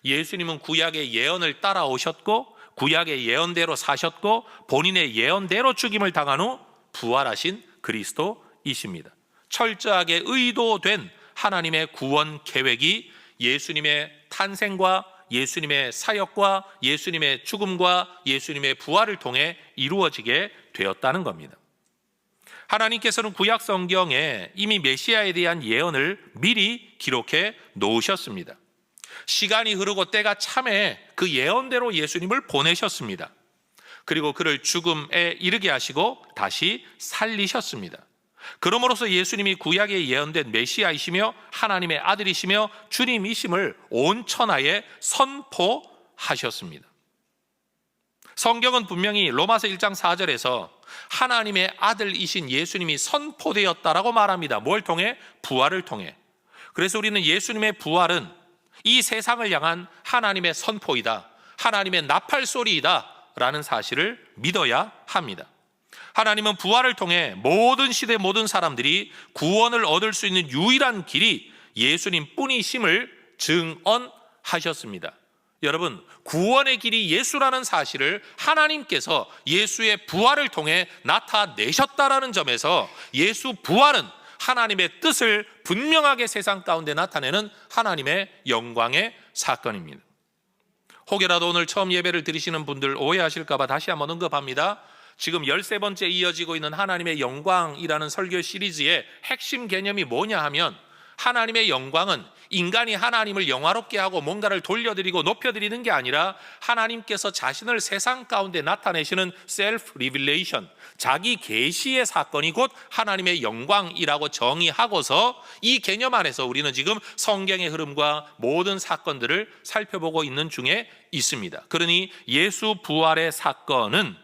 예수님은 구약의 예언을 따라오셨고 구약의 예언대로 사셨고 본인의 예언대로 죽임을 당한 후 부활하신 그리스도이십니다. 철저하게 의도된 하나님의 구원 계획이 예수님의 탄생과 예수님의 사역과 예수님의 죽음과 예수님의 부활을 통해 이루어지게 되었다는 겁니다. 하나님께서는 구약 성경에 이미 메시아에 대한 예언을 미리 기록해 놓으셨습니다. 시간이 흐르고 때가 참에 그 예언대로 예수님을 보내셨습니다. 그리고 그를 죽음에 이르게 하시고 다시 살리셨습니다. 그러므로서 예수님이 구약에 예언된 메시아이시며 하나님의 아들이시며 주님이심을 온 천하에 선포하셨습니다. 성경은 분명히 로마서 1장 4절에서 하나님의 아들이신 예수님이 선포되었다라고 말합니다. 뭘 통해? 부활을 통해. 그래서 우리는 예수님의 부활은 이 세상을 향한 하나님의 선포이다, 하나님의 나팔 소리이다 라는 사실을 믿어야 합니다. 하나님은 부활을 통해 모든 시대 모든 사람들이 구원을 얻을 수 있는 유일한 길이 예수님 뿐이심을 증언하셨습니다. 여러분, 구원의 길이 예수라는 사실을 하나님께서 예수의 부활을 통해 나타내셨다라는 점에서 예수 부활은 하나님의 뜻을 분명하게 세상 가운데 나타내는 하나님의 영광의 사건입니다. 혹여라도 오늘 처음 예배를 드리시는 분들 오해하실까 봐 다시 한번 언급합니다. 지금 13번째 이어지고 있는 하나님의 영광이라는 설교 시리즈의 핵심 개념이 뭐냐 하면 하나님의 영광은 인간이 하나님을 영화롭게 하고 뭔가를 돌려드리고 높여드리는 게 아니라 하나님께서 자신을 세상 가운데 나타내시는 셀프 리빌레이션, 자기 계시의 사건이 곧 하나님의 영광이라고 정의하고서 이 개념 안에서 우리는 지금 성경의 흐름과 모든 사건들을 살펴보고 있는 중에 있습니다. 그러니 예수 부활의 사건은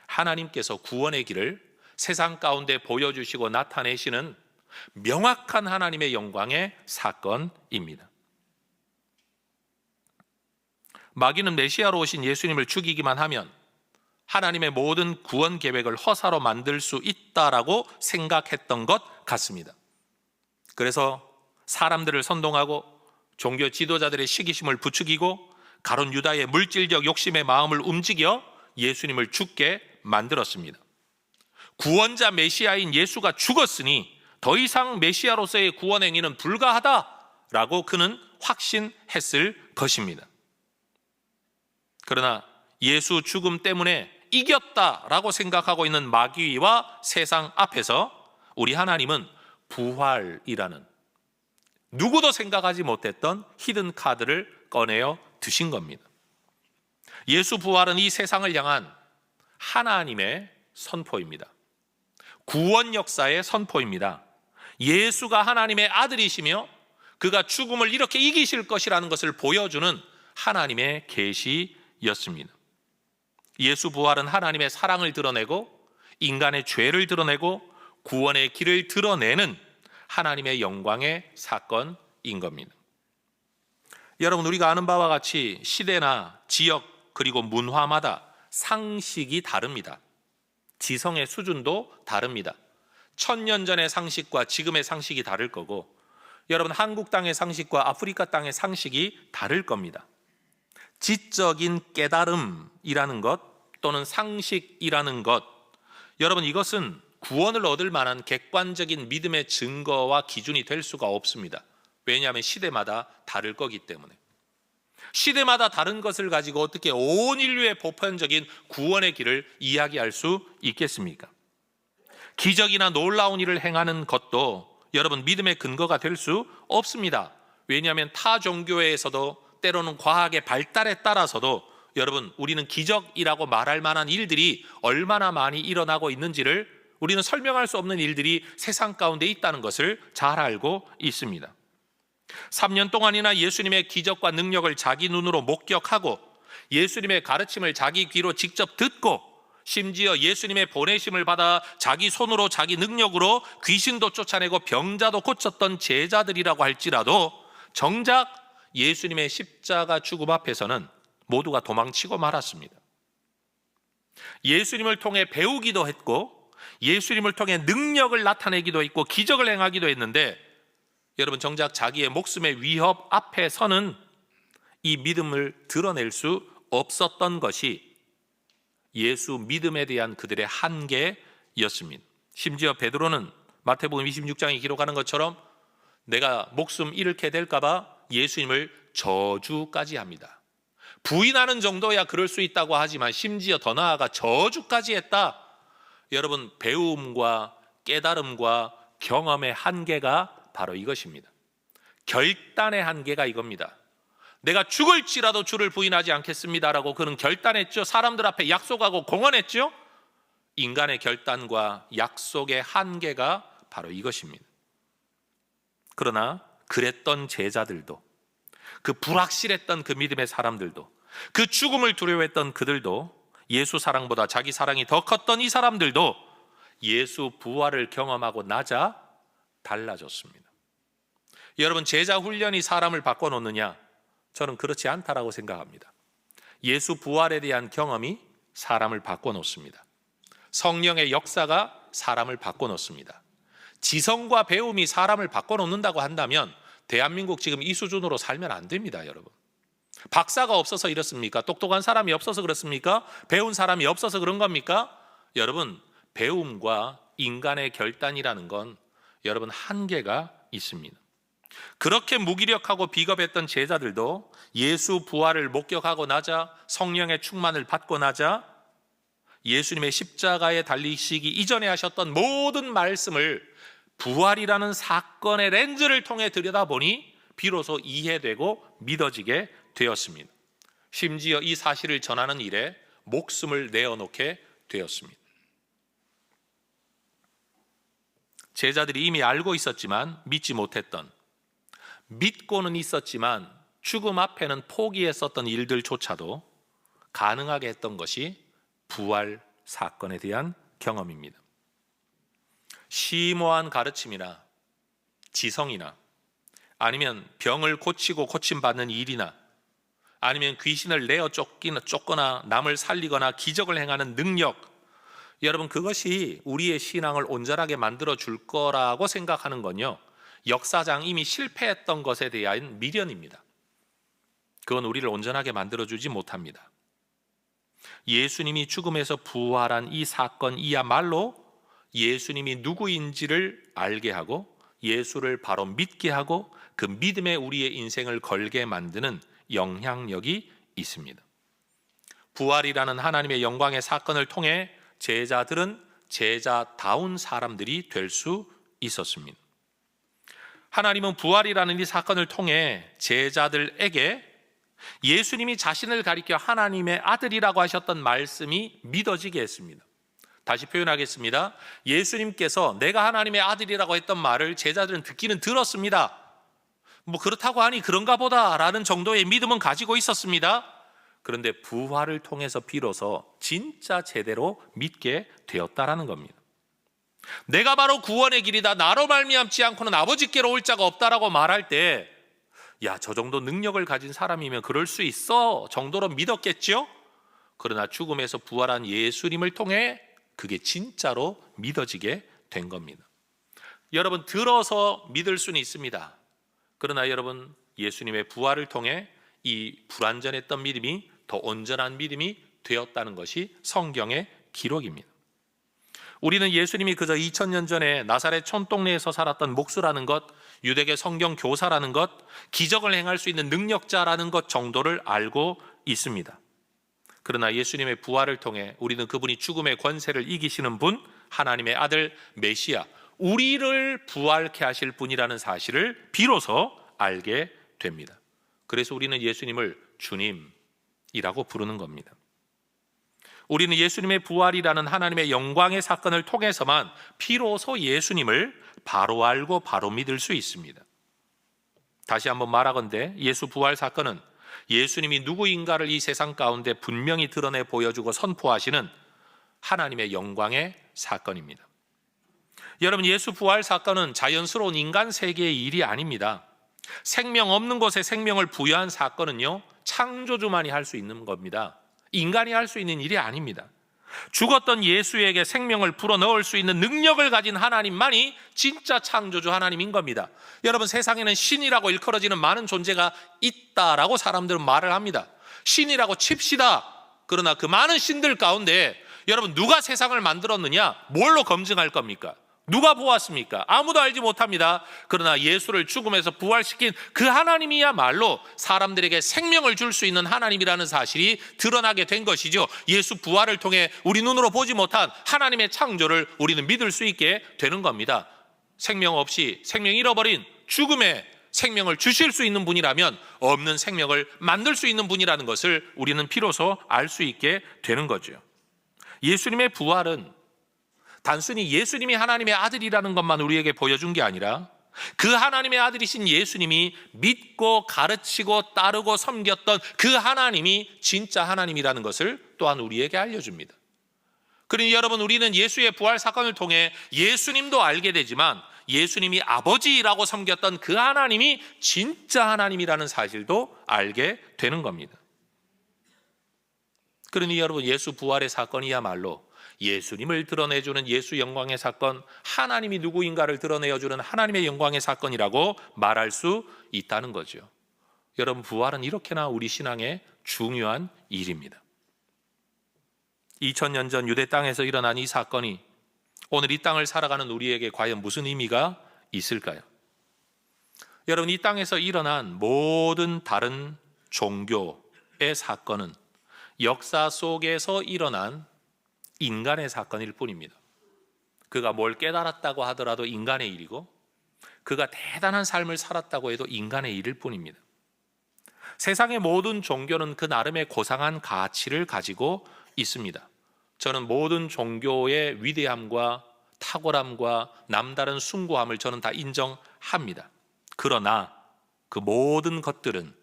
하나님께서 구원의 길을 세상 가운데 보여주시고 나타내시는 명확한 하나님의 영광의 사건입니다. 마귀는 메시아로 오신 예수님을 죽이기만 하면 하나님의 모든 구원 계획을 허사로 만들 수 있다라고 생각했던 것 같습니다. 그래서 사람들을 선동하고 종교 지도자들의 시기심을 부추기고 가룟 유다의 물질적 욕심의 마음을 움직여 예수님을 죽게 만들었습니다. 구원자 메시아인 예수가 죽었으니 더 이상 메시아로서의 구원 행위는 불가하다라고 그는 확신했을 것입니다. 그러나 예수 죽음 때문에 이겼다라고 생각하고 있는 마귀와 세상 앞에서 우리 하나님은 부활이라는 누구도 생각하지 못했던 히든 카드를 꺼내어 드신 겁니다. 예수 부활은 이 세상을 향한 하나님의 선포입니다. 구원 역사의 선포입니다. 예수가 하나님의 아들이시며 그가 죽음을 이렇게 이기실 것이라는 것을 보여주는 하나님의 계시였습니다. 예수 부활은 하나님의 사랑을 드러내고 인간의 죄를 드러내고 구원의 길을 드러내는 하나님의 영광의 사건인 겁니다. 여러분, 우리가 아는 바와 같이 시대나 지역 그리고 문화마다 상식이 다릅니다. 지성의 수준도 다릅니다. 1000년 전의 상식과 지금의 상식이 다를 거고 여러분, 한국 땅의 상식과 아프리카 땅의 상식이 다를 겁니다. 지적인 깨달음이라는 것 또는 상식이라는 것, 여러분 이것은 구원을 얻을 만한 객관적인 믿음의 증거와 기준이 될 수가 없습니다. 왜냐하면 시대마다 다를 거기 때문에. 시대마다 다른 것을 가지고 어떻게 온 인류의 보편적인 구원의 길을 이야기할 수 있겠습니까? 기적이나 놀라운 일을 행하는 것도 여러분 믿음의 근거가 될 수 없습니다. 왜냐하면 타 종교에서도 때로는 과학의 발달에 따라서도 여러분 우리는 기적이라고 말할 만한 일들이 얼마나 많이 일어나고 있는지를 우리는 설명할 수 없는 일들이 세상 가운데 있다는 것을 잘 알고 있습니다. 3년 동안이나 예수님의 기적과 능력을 자기 눈으로 목격하고 예수님의 가르침을 자기 귀로 직접 듣고 심지어 예수님의 보내심을 받아 자기 손으로 자기 능력으로 귀신도 쫓아내고 병자도 고쳤던 제자들이라고 할지라도 정작 예수님의 십자가 죽음 앞에서는 모두가 도망치고 말았습니다. 예수님을 통해 배우기도 했고 예수님을 통해 능력을 나타내기도 했고 기적을 행하기도 했는데 여러분 정작 자기의 목숨의 위협 앞에서는 이 믿음을 드러낼 수 없었던 것이 예수 믿음에 대한 그들의 한계였습니다. 심지어 베드로는 마태복음 26장에 기록하는 것처럼 내가 목숨 잃게 될까 봐 예수님을 저주까지 합니다. 부인하는 정도야 그럴 수 있다고 하지만 심지어 더 나아가 저주까지 했다. 여러분 배움과 깨달음과 경험의 한계가 바로 이것입니다. 결단의 한계가 이겁니다. 내가 죽을지라도 주를 부인하지 않겠습니다라고 그는 결단했죠. 사람들 앞에 약속하고 공언했죠. 인간의 결단과 약속의 한계가 바로 이것입니다. 그러나 그랬던 제자들도, 그 불확실했던 그 믿음의 사람들도, 그 죽음을 두려워했던 그들도, 예수 사랑보다 자기 사랑이 더 컸던 이 사람들도 예수 부활을 경험하고 나자 달라졌습니다. 여러분 제자 훈련이 사람을 바꿔놓느냐? 저는 그렇지 않다라고 생각합니다. 예수 부활에 대한 경험이 사람을 바꿔놓습니다. 성령의 역사가 사람을 바꿔놓습니다. 지성과 배움이 사람을 바꿔놓는다고 한다면 대한민국 지금 이 수준으로 살면 안 됩니다, 여러분. 박사가 없어서 이렇습니까? 똑똑한 사람이 없어서 그렇습니까? 배운 사람이 없어서 그런 겁니까? 여러분, 배움과 인간의 결단이라는 건 여러분 한계가 있습니다. 그렇게 무기력하고 비겁했던 제자들도 예수 부활을 목격하고 나자, 성령의 충만을 받고 나자 예수님의 십자가에 달리시기 이전에 하셨던 모든 말씀을 부활이라는 사건의 렌즈를 통해 들여다보니 비로소 이해되고 믿어지게 되었습니다. 심지어 이 사실을 전하는 일에 목숨을 내어놓게 되었습니다. 제자들이 이미 알고 있었지만 믿지 못했던, 믿고는 있었지만 죽음 앞에는 포기했었던 일들조차도 가능하게 했던 것이 부활 사건에 대한 경험입니다. 심오한 가르침이나 지성이나 아니면 병을 고치고 고침받는 일이나 아니면 귀신을 내어 쫓거나 남을 살리거나 기적을 행하는 능력, 여러분 그것이 우리의 신앙을 온전하게 만들어 줄 거라고 생각하는 건요, 역사상 이미 실패했던 것에 대한 미련입니다. 그건 우리를 온전하게 만들어주지 못합니다. 예수님이 죽음에서 부활한 이 사건이야말로 예수님이 누구인지를 알게 하고 예수를 바로 믿게 하고 그 믿음에 우리의 인생을 걸게 만드는 영향력이 있습니다. 부활이라는 하나님의 영광의 사건을 통해 제자들은 제자다운 사람들이 될 수 있었습니다. 하나님은 부활이라는 이 사건을 통해 제자들에게 예수님이 자신을 가리켜 하나님의 아들이라고 하셨던 말씀이 믿어지게 했습니다. 다시 표현하겠습니다. 예수님께서 내가 하나님의 아들이라고 했던 말을 제자들은 듣기는 들었습니다. 뭐 그렇다고 하니 그런가 보다 라는 정도의 믿음은 가지고 있었습니다. 그런데 부활을 통해서 비로소 진짜 제대로 믿게 되었다라는 겁니다. 내가 바로 구원의 길이다, 나로 말미암지 않고는 아버지께로 올 자가 없다라고 말할 때, 야, 저 정도 능력을 가진 사람이면 그럴 수 있어 정도로 믿었겠죠? 그러나 죽음에서 부활한 예수님을 통해 그게 진짜로 믿어지게 된 겁니다. 여러분 들어서 믿을 수는 있습니다. 그러나 여러분 예수님의 부활을 통해 이 불완전했던 믿음이 더 온전한 믿음이 되었다는 것이 성경의 기록입니다. 우리는 예수님이 그저 2000년 전에 나사렛 촌동네에서 살았던 목수라는 것, 유대계 성경 교사라는 것, 기적을 행할 수 있는 능력자라는 것 정도를 알고 있습니다. 그러나 예수님의 부활을 통해 우리는 그분이 죽음의 권세를 이기시는 분, 하나님의 아들 메시아, 우리를 부활케 하실 분이라는 사실을 비로소 알게 됩니다. 그래서 우리는 예수님을 주님이라고 부르는 겁니다. 우리는 예수님의 부활이라는 하나님의 영광의 사건을 통해서만 비로소 예수님을 바로 알고 바로 믿을 수 있습니다. 다시 한번 말하건대 예수 부활 사건은 예수님이 누구인가를 이 세상 가운데 분명히 드러내 보여주고 선포하시는 하나님의 영광의 사건입니다. 여러분, 예수 부활 사건은 자연스러운 인간 세계의 일이 아닙니다. 생명 없는 곳에 생명을 부여한 사건은요, 창조주만이 할 수 있는 겁니다. 인간이 할 수 있는 일이 아닙니다. 죽었던 예수에게 생명을 불어넣을 수 있는 능력을 가진 하나님만이 진짜 창조주 하나님인 겁니다. 여러분, 세상에는 신이라고 일컬어지는 많은 존재가 있다라고 사람들은 말을 합니다. 신이라고 칩시다. 그러나 그 많은 신들 가운데 여러분, 누가 세상을 만들었느냐? 뭘로 검증할 겁니까? 누가 보았습니까? 아무도 알지 못합니다. 그러나 예수를 죽음에서 부활시킨 그 하나님이야말로 사람들에게 생명을 줄 수 있는 하나님이라는 사실이 드러나게 된 것이죠. 예수 부활을 통해 우리 눈으로 보지 못한 하나님의 창조를 우리는 믿을 수 있게 되는 겁니다. 생명 없이 생명 잃어버린 죽음에 생명을 주실 수 있는 분이라면 없는 생명을 만들 수 있는 분이라는 것을 우리는 비로소 알 수 있게 되는 거죠. 예수님의 부활은 단순히 예수님이 하나님의 아들이라는 것만 우리에게 보여준 게 아니라 그 하나님의 아들이신 예수님이 믿고 가르치고 따르고 섬겼던 그 하나님이 진짜 하나님이라는 것을 또한 우리에게 알려줍니다. 그러니 여러분, 우리는 예수의 부활 사건을 통해 예수님도 알게 되지만 예수님이 아버지라고 섬겼던 그 하나님이 진짜 하나님이라는 사실도 알게 되는 겁니다. 그러니 여러분, 예수 부활의 사건이야말로 예수님을 드러내주는 예수 영광의 사건, 하나님이 누구인가를 드러내어주는 하나님의 영광의 사건이라고 말할 수 있다는 거죠. 여러분, 부활은 이렇게나 우리 신앙의 중요한 일입니다. 2000년 전 유대 땅에서 일어난 이 사건이 오늘 이 땅을 살아가는 우리에게 과연 무슨 의미가 있을까요? 여러분, 이 땅에서 일어난 모든 다른 종교의 사건은 역사 속에서 일어난 인간의 사건일 뿐입니다. 그가 뭘 깨달았다고 하더라도 인간의 일이고, 그가 대단한 삶을 살았다고 해도 인간의 일일 뿐입니다. 세상의 모든 종교는 그 나름의 고상한 가치를 가지고 있습니다. 저는 모든 종교의 위대함과 탁월함과 남다른 숭고함을 저는 다 인정합니다. 그러나 그 모든 것들은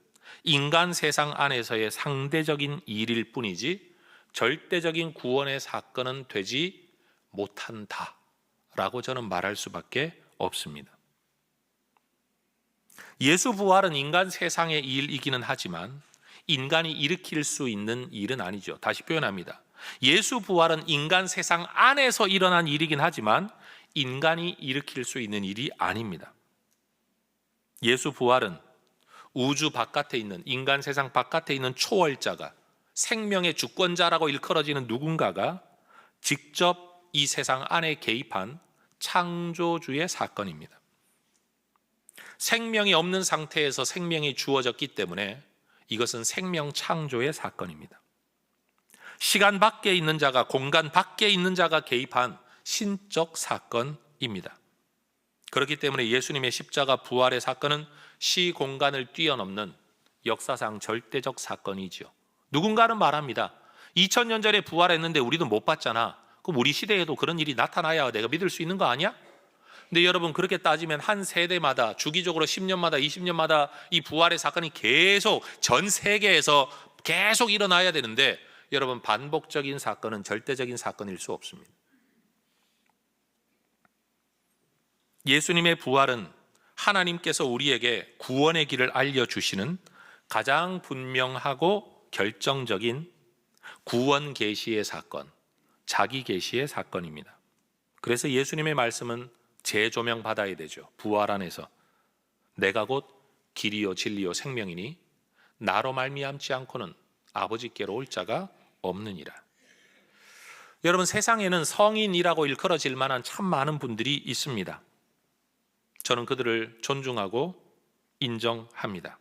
인간 세상 안에서의 상대적인 일일 뿐이지 절대적인 구원의 사건은 되지 못한다라고 저는 말할 수밖에 없습니다. 예수 부활은 인간 세상의 일이기는 하지만 인간이 일으킬 수 있는 일은 아니죠. 다시 표현합니다. 예수 부활은 인간 세상 안에서 일어난 일이긴 하지만 인간이 일으킬 수 있는 일이 아닙니다. 예수 부활은 우주 바깥에 있는, 인간 세상 바깥에 있는 초월자가, 생명의 주권자라고 일컬어지는 누군가가 직접 이 세상 안에 개입한 창조주의 사건입니다. 생명이 없는 상태에서 생명이 주어졌기 때문에 이것은 생명 창조의 사건입니다. 시간 밖에 있는 자가, 공간 밖에 있는 자가 개입한 신적 사건입니다. 그렇기 때문에 예수님의 십자가 부활의 사건은 시 공간을 뛰어넘는 역사상 절대적 사건이죠. 누군가는 말합니다. 2000년 전에 부활했는데 우리도 못 봤잖아. 그럼 우리 시대에도 그런 일이 나타나야 내가 믿을 수 있는 거 아니야? 근데 여러분, 그렇게 따지면 한 세대마다 주기적으로 10년마다 20년마다 이 부활의 사건이 계속 전 세계에서 계속 일어나야 되는데, 여러분, 반복적인 사건은 절대적인 사건일 수 없습니다. 예수님의 부활은 하나님께서 우리에게 구원의 길을 알려주시는 가장 분명하고 결정적인 구원 계시의 사건, 자기 계시의 사건입니다. 그래서 예수님의 말씀은 재조명 받아야 되죠. 부활 안에서 내가 곧 길이요 진리요 생명이니 나로 말미암지 않고는 아버지께로 올 자가 없느니라. 여러분, 세상에는 성인이라고 일컬어질 만한 참 많은 분들이 있습니다. 저는 그들을 존중하고 인정합니다.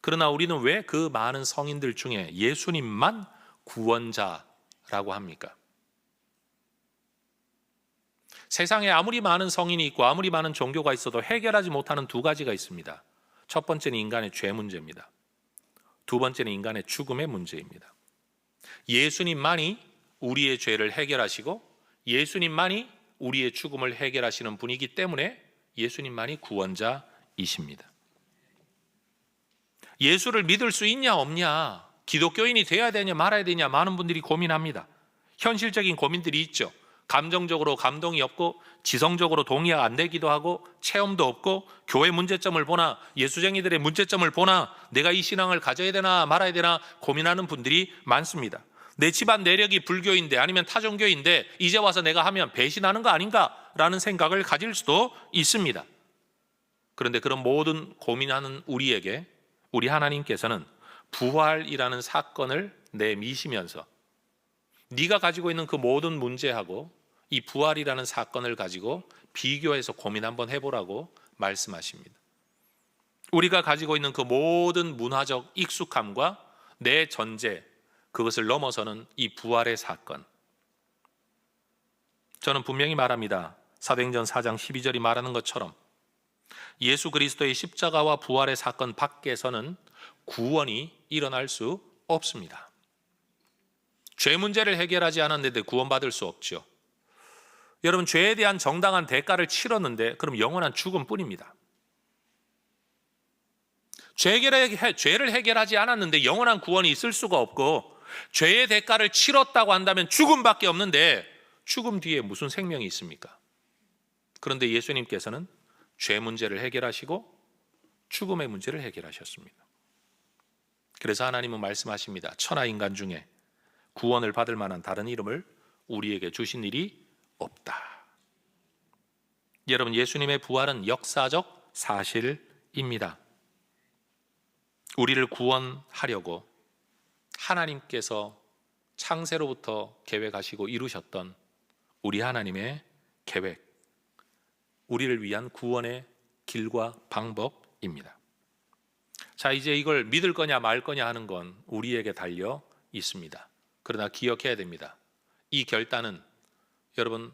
그러나 우리는 왜 그 많은 성인들 중에 예수님만 구원자라고 합니까? 세상에 아무리 많은 성인이 있고 아무리 많은 종교가 있어도 해결하지 못하는 두 가지가 있습니다. 첫 번째는 인간의 죄 문제입니다. 두 번째는 인간의 죽음의 문제입니다. 예수님만이 우리의 죄를 해결하시고 예수님만이 우리의 죽음을 해결하시는 분이기 때문에 예수님만이 구원자이십니다. 예수를 믿을 수 있냐 없냐, 기독교인이 되어야 되냐 말아야 되냐 많은 분들이 고민합니다. 현실적인 고민들이 있죠. 감정적으로 감동이 없고 지성적으로 동의가 안 되기도 하고 체험도 없고 교회 문제점을 보나 예수쟁이들의 문제점을 보나 내가 이 신앙을 가져야 되나 말아야 되나 고민하는 분들이 많습니다. 내 집안 내력이 불교인데 아니면 타종교인데 이제 와서 내가 하면 배신하는 거 아닌가라는 생각을 가질 수도 있습니다. 그런데 그런 모든 고민하는 우리에게 우리 하나님께서는 부활이라는 사건을 내미시면서 네가 가지고 있는 그 모든 문제하고 이 부활이라는 사건을 가지고 비교해서 고민 한번 해보라고 말씀하십니다. 우리가 가지고 있는 그 모든 문화적 익숙함과 내 전제, 그것을 넘어서는 이 부활의 사건. 저는 분명히 말합니다. 사도행전 4장 12절이 말하는 것처럼 예수 그리스도의 십자가와 부활의 사건 밖에서는 구원이 일어날 수 없습니다. 죄 문제를 해결하지 않았는데 구원받을 수 없죠. 여러분, 죄에 대한 정당한 대가를 치렀는데 그럼 영원한 죽음뿐입니다. 죄를 해결하지 않았는데 영원한 구원이 있을 수가 없고 죄의 대가를 치렀다고 한다면 죽음밖에 없는데 죽음 뒤에 무슨 생명이 있습니까? 그런데 예수님께서는 죄 문제를 해결하시고 죽음의 문제를 해결하셨습니다. 그래서 하나님은 말씀하십니다. 천하 인간 중에 구원을 받을 만한 다른 이름을 우리에게 주신 일이 없다. 여러분, 예수님의 부활은 역사적 사실입니다. 우리를 구원하려고 하나님께서 창세로부터 계획하시고 이루셨던 우리 하나님의 계획, 우리를 위한 구원의 길과 방법입니다. 자, 이제 이걸 믿을 거냐 말 거냐 하는 건 우리에게 달려 있습니다. 그러나 기억해야 됩니다. 이 결단은 여러분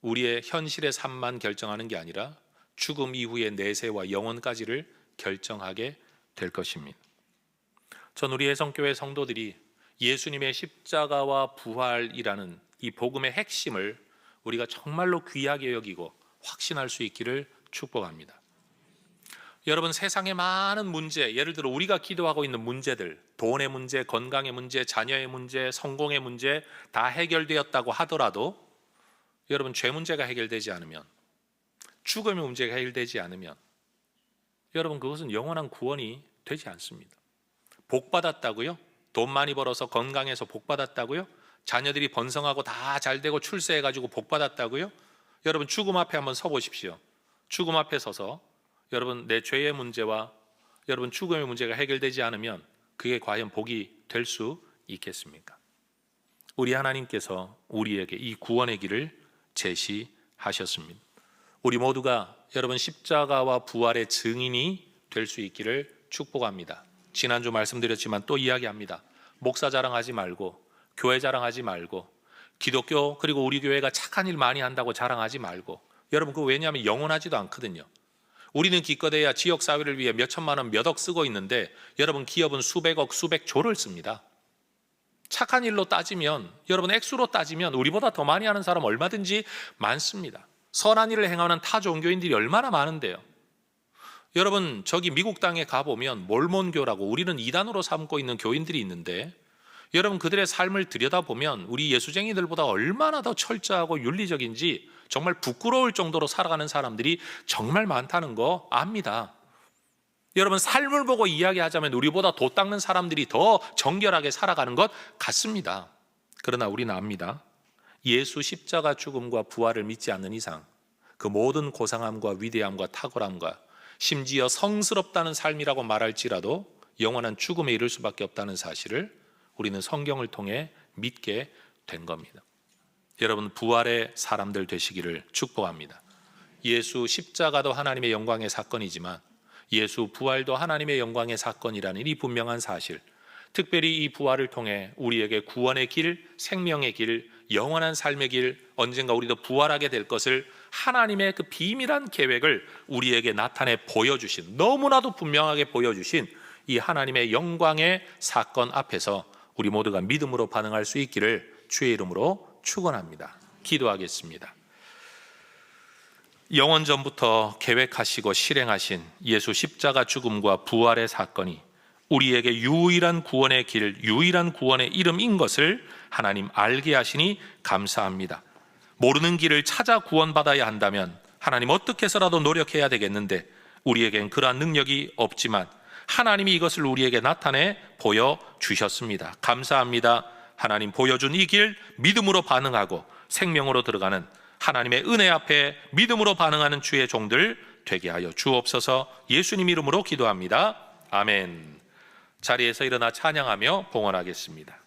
우리의 현실의 삶만 결정하는 게 아니라 죽음 이후의 내세와 영원까지를 결정하게 될 것입니다. 전 우리 해성교회 성도들이 예수님의 십자가와 부활이라는 이 복음의 핵심을 우리가 정말로 귀하게 여기고 확신할 수 있기를 축복합니다. 여러분, 세상의 많은 문제, 예를 들어 우리가 기도하고 있는 문제들, 돈의 문제, 건강의 문제, 자녀의 문제, 성공의 문제 다 해결되었다고 하더라도 여러분, 죄 문제가 해결되지 않으면, 죽음의 문제가 해결되지 않으면 여러분, 그것은 영원한 구원이 되지 않습니다. 복 받았다고요? 돈 많이 벌어서 건강해서 복 받았다고요? 자녀들이 번성하고 다 잘되고 출세해가지고 복 받았다고요? 여러분, 죽음 앞에 한번 서보십시오. 죽음 앞에 서서 여러분, 내 죄의 문제와 여러분 죽음의 문제가 해결되지 않으면 그게 과연 복이 될 수 있겠습니까? 우리 하나님께서 우리에게 이 구원의 길을 제시하셨습니다. 우리 모두가 여러분 십자가와 부활의 증인이 될 수 있기를 축복합니다. 지난주 말씀드렸지만 또 이야기합니다. 목사 자랑하지 말고, 교회 자랑하지 말고, 기독교 그리고 우리 교회가 착한 일 많이 한다고 자랑하지 말고, 여러분 그거 왜냐하면 영원하지도 않거든요. 우리는 기껏해야 지역사회를 위해 몇 천만 원, 몇 억 쓰고 있는데 여러분 기업은 수백억, 수백조를 씁니다. 착한 일로 따지면, 여러분 액수로 따지면 우리보다 더 많이 하는 사람 얼마든지 많습니다. 선한 일을 행하는 타 종교인들이 얼마나 많은데요. 여러분, 저기 미국 땅에 가보면 몰몬교라고 우리는 이단으로 삼고 있는 교인들이 있는데 여러분 그들의 삶을 들여다보면 우리 예수쟁이들보다 얼마나 더 철저하고 윤리적인지 정말 부끄러울 정도로 살아가는 사람들이 정말 많다는 거 압니다. 여러분, 삶을 보고 이야기하자면 우리보다 도 닦는 사람들이 더 정결하게 살아가는 것 같습니다. 그러나 우리는 압니다. 예수 십자가 죽음과 부활을 믿지 않는 이상 그 모든 고상함과 위대함과 탁월함과 심지어 성스럽다는 삶이라고 말할지라도 영원한 죽음에 이를 수밖에 없다는 사실을 우리는 성경을 통해 믿게 된 겁니다. 여러분, 부활의 사람들 되시기를 축복합니다. 예수 십자가도 하나님의 영광의 사건이지만 예수 부활도 하나님의 영광의 사건이라는 이 분명한 사실, 특별히 이 부활을 통해 우리에게 구원의 길, 생명의 길, 영원한 삶의 길, 언젠가 우리도 부활하게 될 것을 하나님의 그 비밀한 계획을 우리에게 나타내 보여주신, 너무나도 분명하게 보여주신 이 하나님의 영광의 사건 앞에서 우리 모두가 믿음으로 반응할 수 있기를 주의 이름으로 축원합니다. 기도하겠습니다. 영원전부터 계획하시고 실행하신 예수 십자가 죽음과 부활의 사건이 우리에게 유일한 구원의 길, 유일한 구원의 이름인 것을 하나님 알게 하시니 감사합니다. 모르는 길을 찾아 구원받아야 한다면 하나님 어떻게 해서라도 노력해야 되겠는데 우리에겐 그러한 능력이 없지만 하나님이 이것을 우리에게 나타내 보여주셨습니다. 감사합니다. 하나님 보여준 이 길 믿음으로 반응하고 생명으로 들어가는 하나님의 은혜 앞에 믿음으로 반응하는 주의 종들 되게 하여 주옵소서. 예수님 이름으로 기도합니다. 아멘. 자리에서 일어나 찬양하며 봉헌하겠습니다.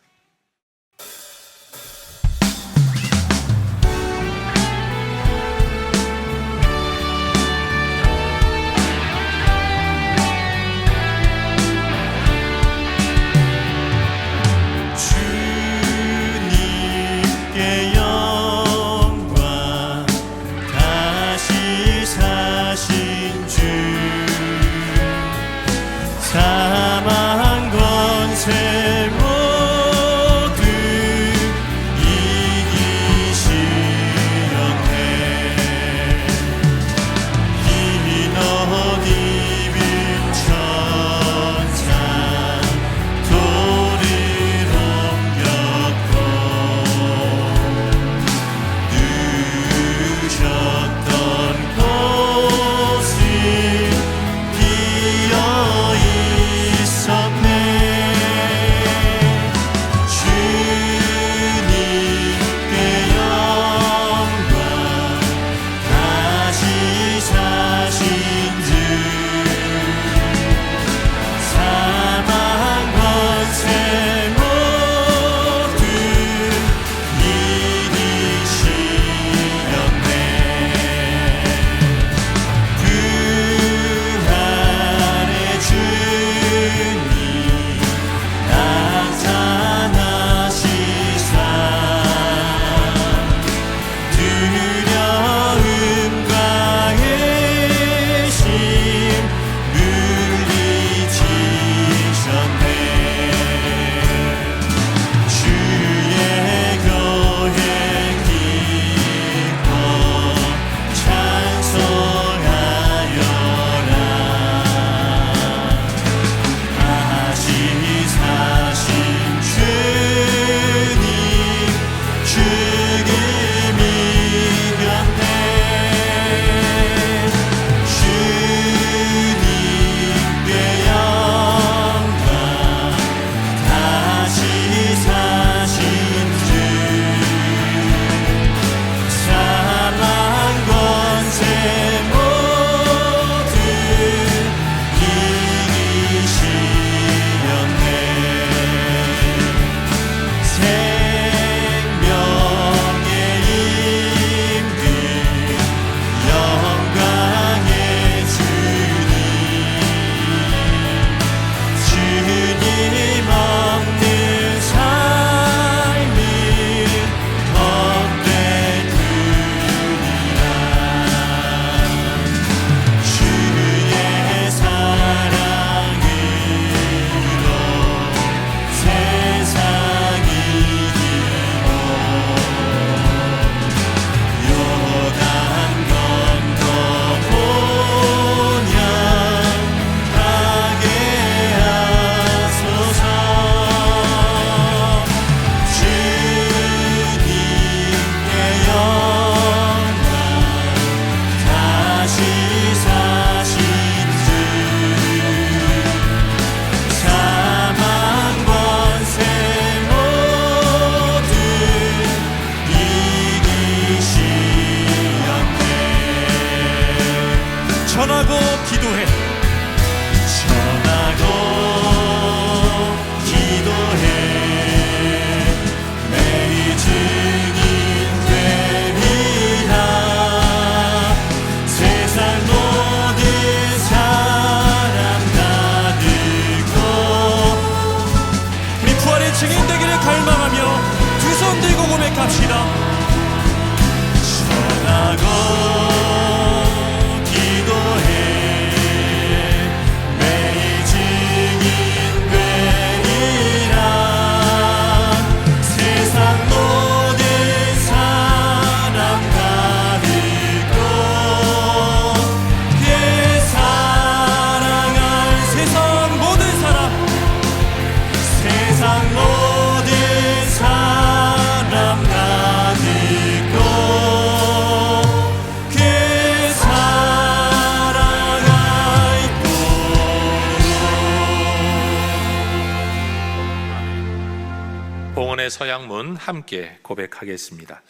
주님께 영광, 다시 사신 주, 사망 권세 모두 이기시렸네. 흰옷 입은 천사 돌을 옮겼고 누우셨던 곳은 비어 있었네. 주님께 영광, 다시 사신 주, 사망 권세 모두 이기시렸네. 부활의 주님 나타나시사 두려움과 의심 물리치셨네. 주의 교회 기뻐 찬송하여라. 다시 사신 주님 죽음 이겼네. 주님께 영광, 다시 사신 주, 사망 권세 모두 이기시렸네. 생명의 임금, 영광의 주님, 주님 없는 삶은 헛되으리라. 주의 사랑으로 세상이 이기고 요단 건너 본향하게 하소서. 주님께 영광, 다시 사신 주, 사망 권세 모두 이기시렸네. 전하고 기도해, 전하고 기도해. 매일 주 합시다. 전하고 기도해 매일 증인되리라. 세상 모든 사람 가득고 그 사랑할 세상 모든 사람 가득고 그 사랑할 봉헌의 서양문 함께 고백하겠습니다.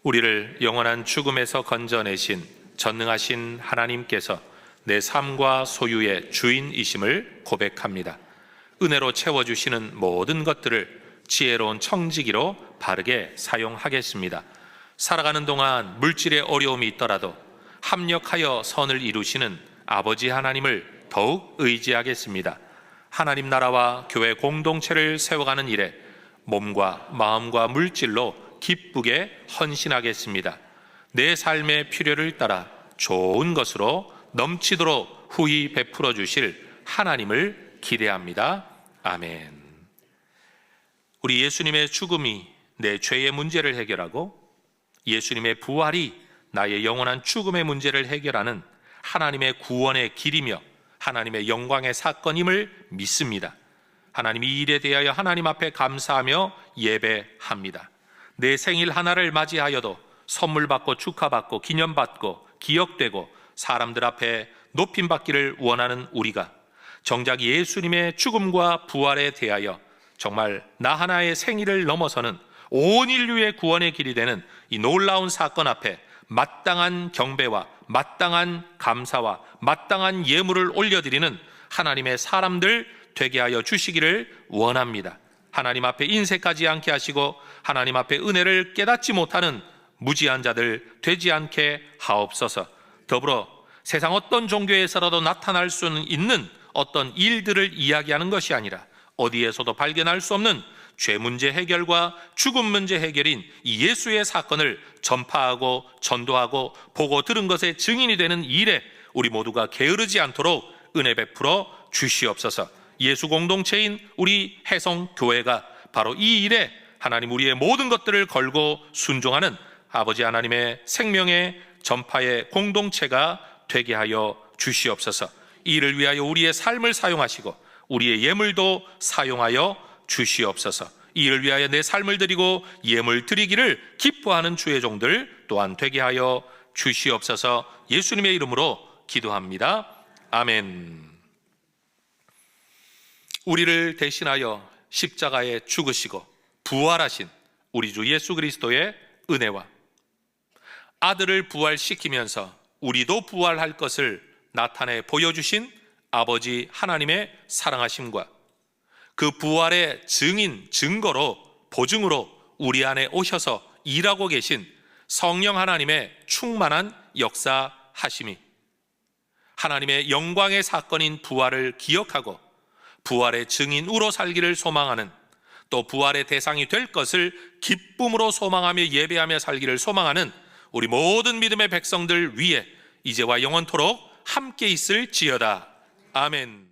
우리를 영원한 죽음에서 건져내신 전능하신 하나님께서 내 삶과 소유의 주인이심을 고백합니다. 은혜로 채워주시는 모든 것들을 지혜로운 청지기로 바르게 사용하겠습니다. 살아가는 동안 물질의 어려움이 있더라도 합력하여 선을 이루시는 아버지 하나님을 더욱 의지하겠습니다. 하나님 나라와 교회 공동체를 세워가는 일에 몸과 마음과 물질로 기쁘게 헌신하겠습니다. 내 삶의 필요를 따라 좋은 것으로 넘치도록 후히 베풀어 주실 하나님을 기대합니다. 아멘. 우리 예수님의 죽음이 내 죄의 문제를 해결하고 예수님의 부활이 나의 영원한 죽음의 문제를 해결하는 하나님의 구원의 길이며 하나님의 영광의 사건임을 믿습니다. 하나님 이 일에 대하여 하나님 앞에 감사하며 예배합니다. 내 생일 하나를 맞이하여도 선물 받고 축하받고 기념받고 기억되고 사람들 앞에 높임받기를 원하는 우리가 정작 예수님의 죽음과 부활에 대하여 정말 나 하나의 생일을 넘어서는 온 인류의 구원의 길이 되는 이 놀라운 사건 앞에 마땅한 경배와 마땅한 감사와 마땅한 예물을 올려드리는 하나님의 사람들 되게 하여 주시기를 원합니다. 하나님 앞에 인색하지 않게 하시고 하나님 앞에 은혜를 깨닫지 못하는 무지한 자들 되지 않게 하옵소서. 더불어 세상 어떤 종교에서라도 나타날 수는 있는 어떤 일들을 이야기하는 것이 아니라 어디에서도 발견할 수 없는 죄 문제 해결과 죽음 문제 해결인 이 예수의 사건을 전파하고 전도하고 보고 들은 것의 증인이 되는 일에 우리 모두가 게으르지 않도록 은혜 베풀어 주시옵소서. 예수 공동체인 우리 해성교회가 바로 이 일에 하나님 우리의 모든 것들을 걸고 순종하는 아버지 하나님의 생명의 전파의 공동체가 되게 하여 주시옵소서. 이 일을 위하여 우리의 삶을 사용하시고 우리의 예물도 사용하여 주시옵소서. 이 일을 위하여 내 삶을 드리고 예물 드리기를 기뻐하는 주의 종들 또한 되게 하여 주시옵소서. 예수님의 이름으로 기도합니다. 아멘. 우리를 대신하여 십자가에 죽으시고 부활하신 우리 주 예수 그리스도의 은혜와 아들을 부활시키면서 우리도 부활할 것을 나타내 보여주신 아버지 하나님의 사랑하심과 그 부활의 증인, 증거로, 보증으로 우리 안에 오셔서 일하고 계신 성령 하나님의 충만한 역사하심이 하나님의 영광의 사건인 부활을 기억하고 부활의 증인으로 살기를 소망하는 또 부활의 대상이 될 것을 기쁨으로 소망하며 예배하며 살기를 소망하는 우리 모든 믿음의 백성들 위에 이제와 영원토록 함께 있을지어다. 아멘.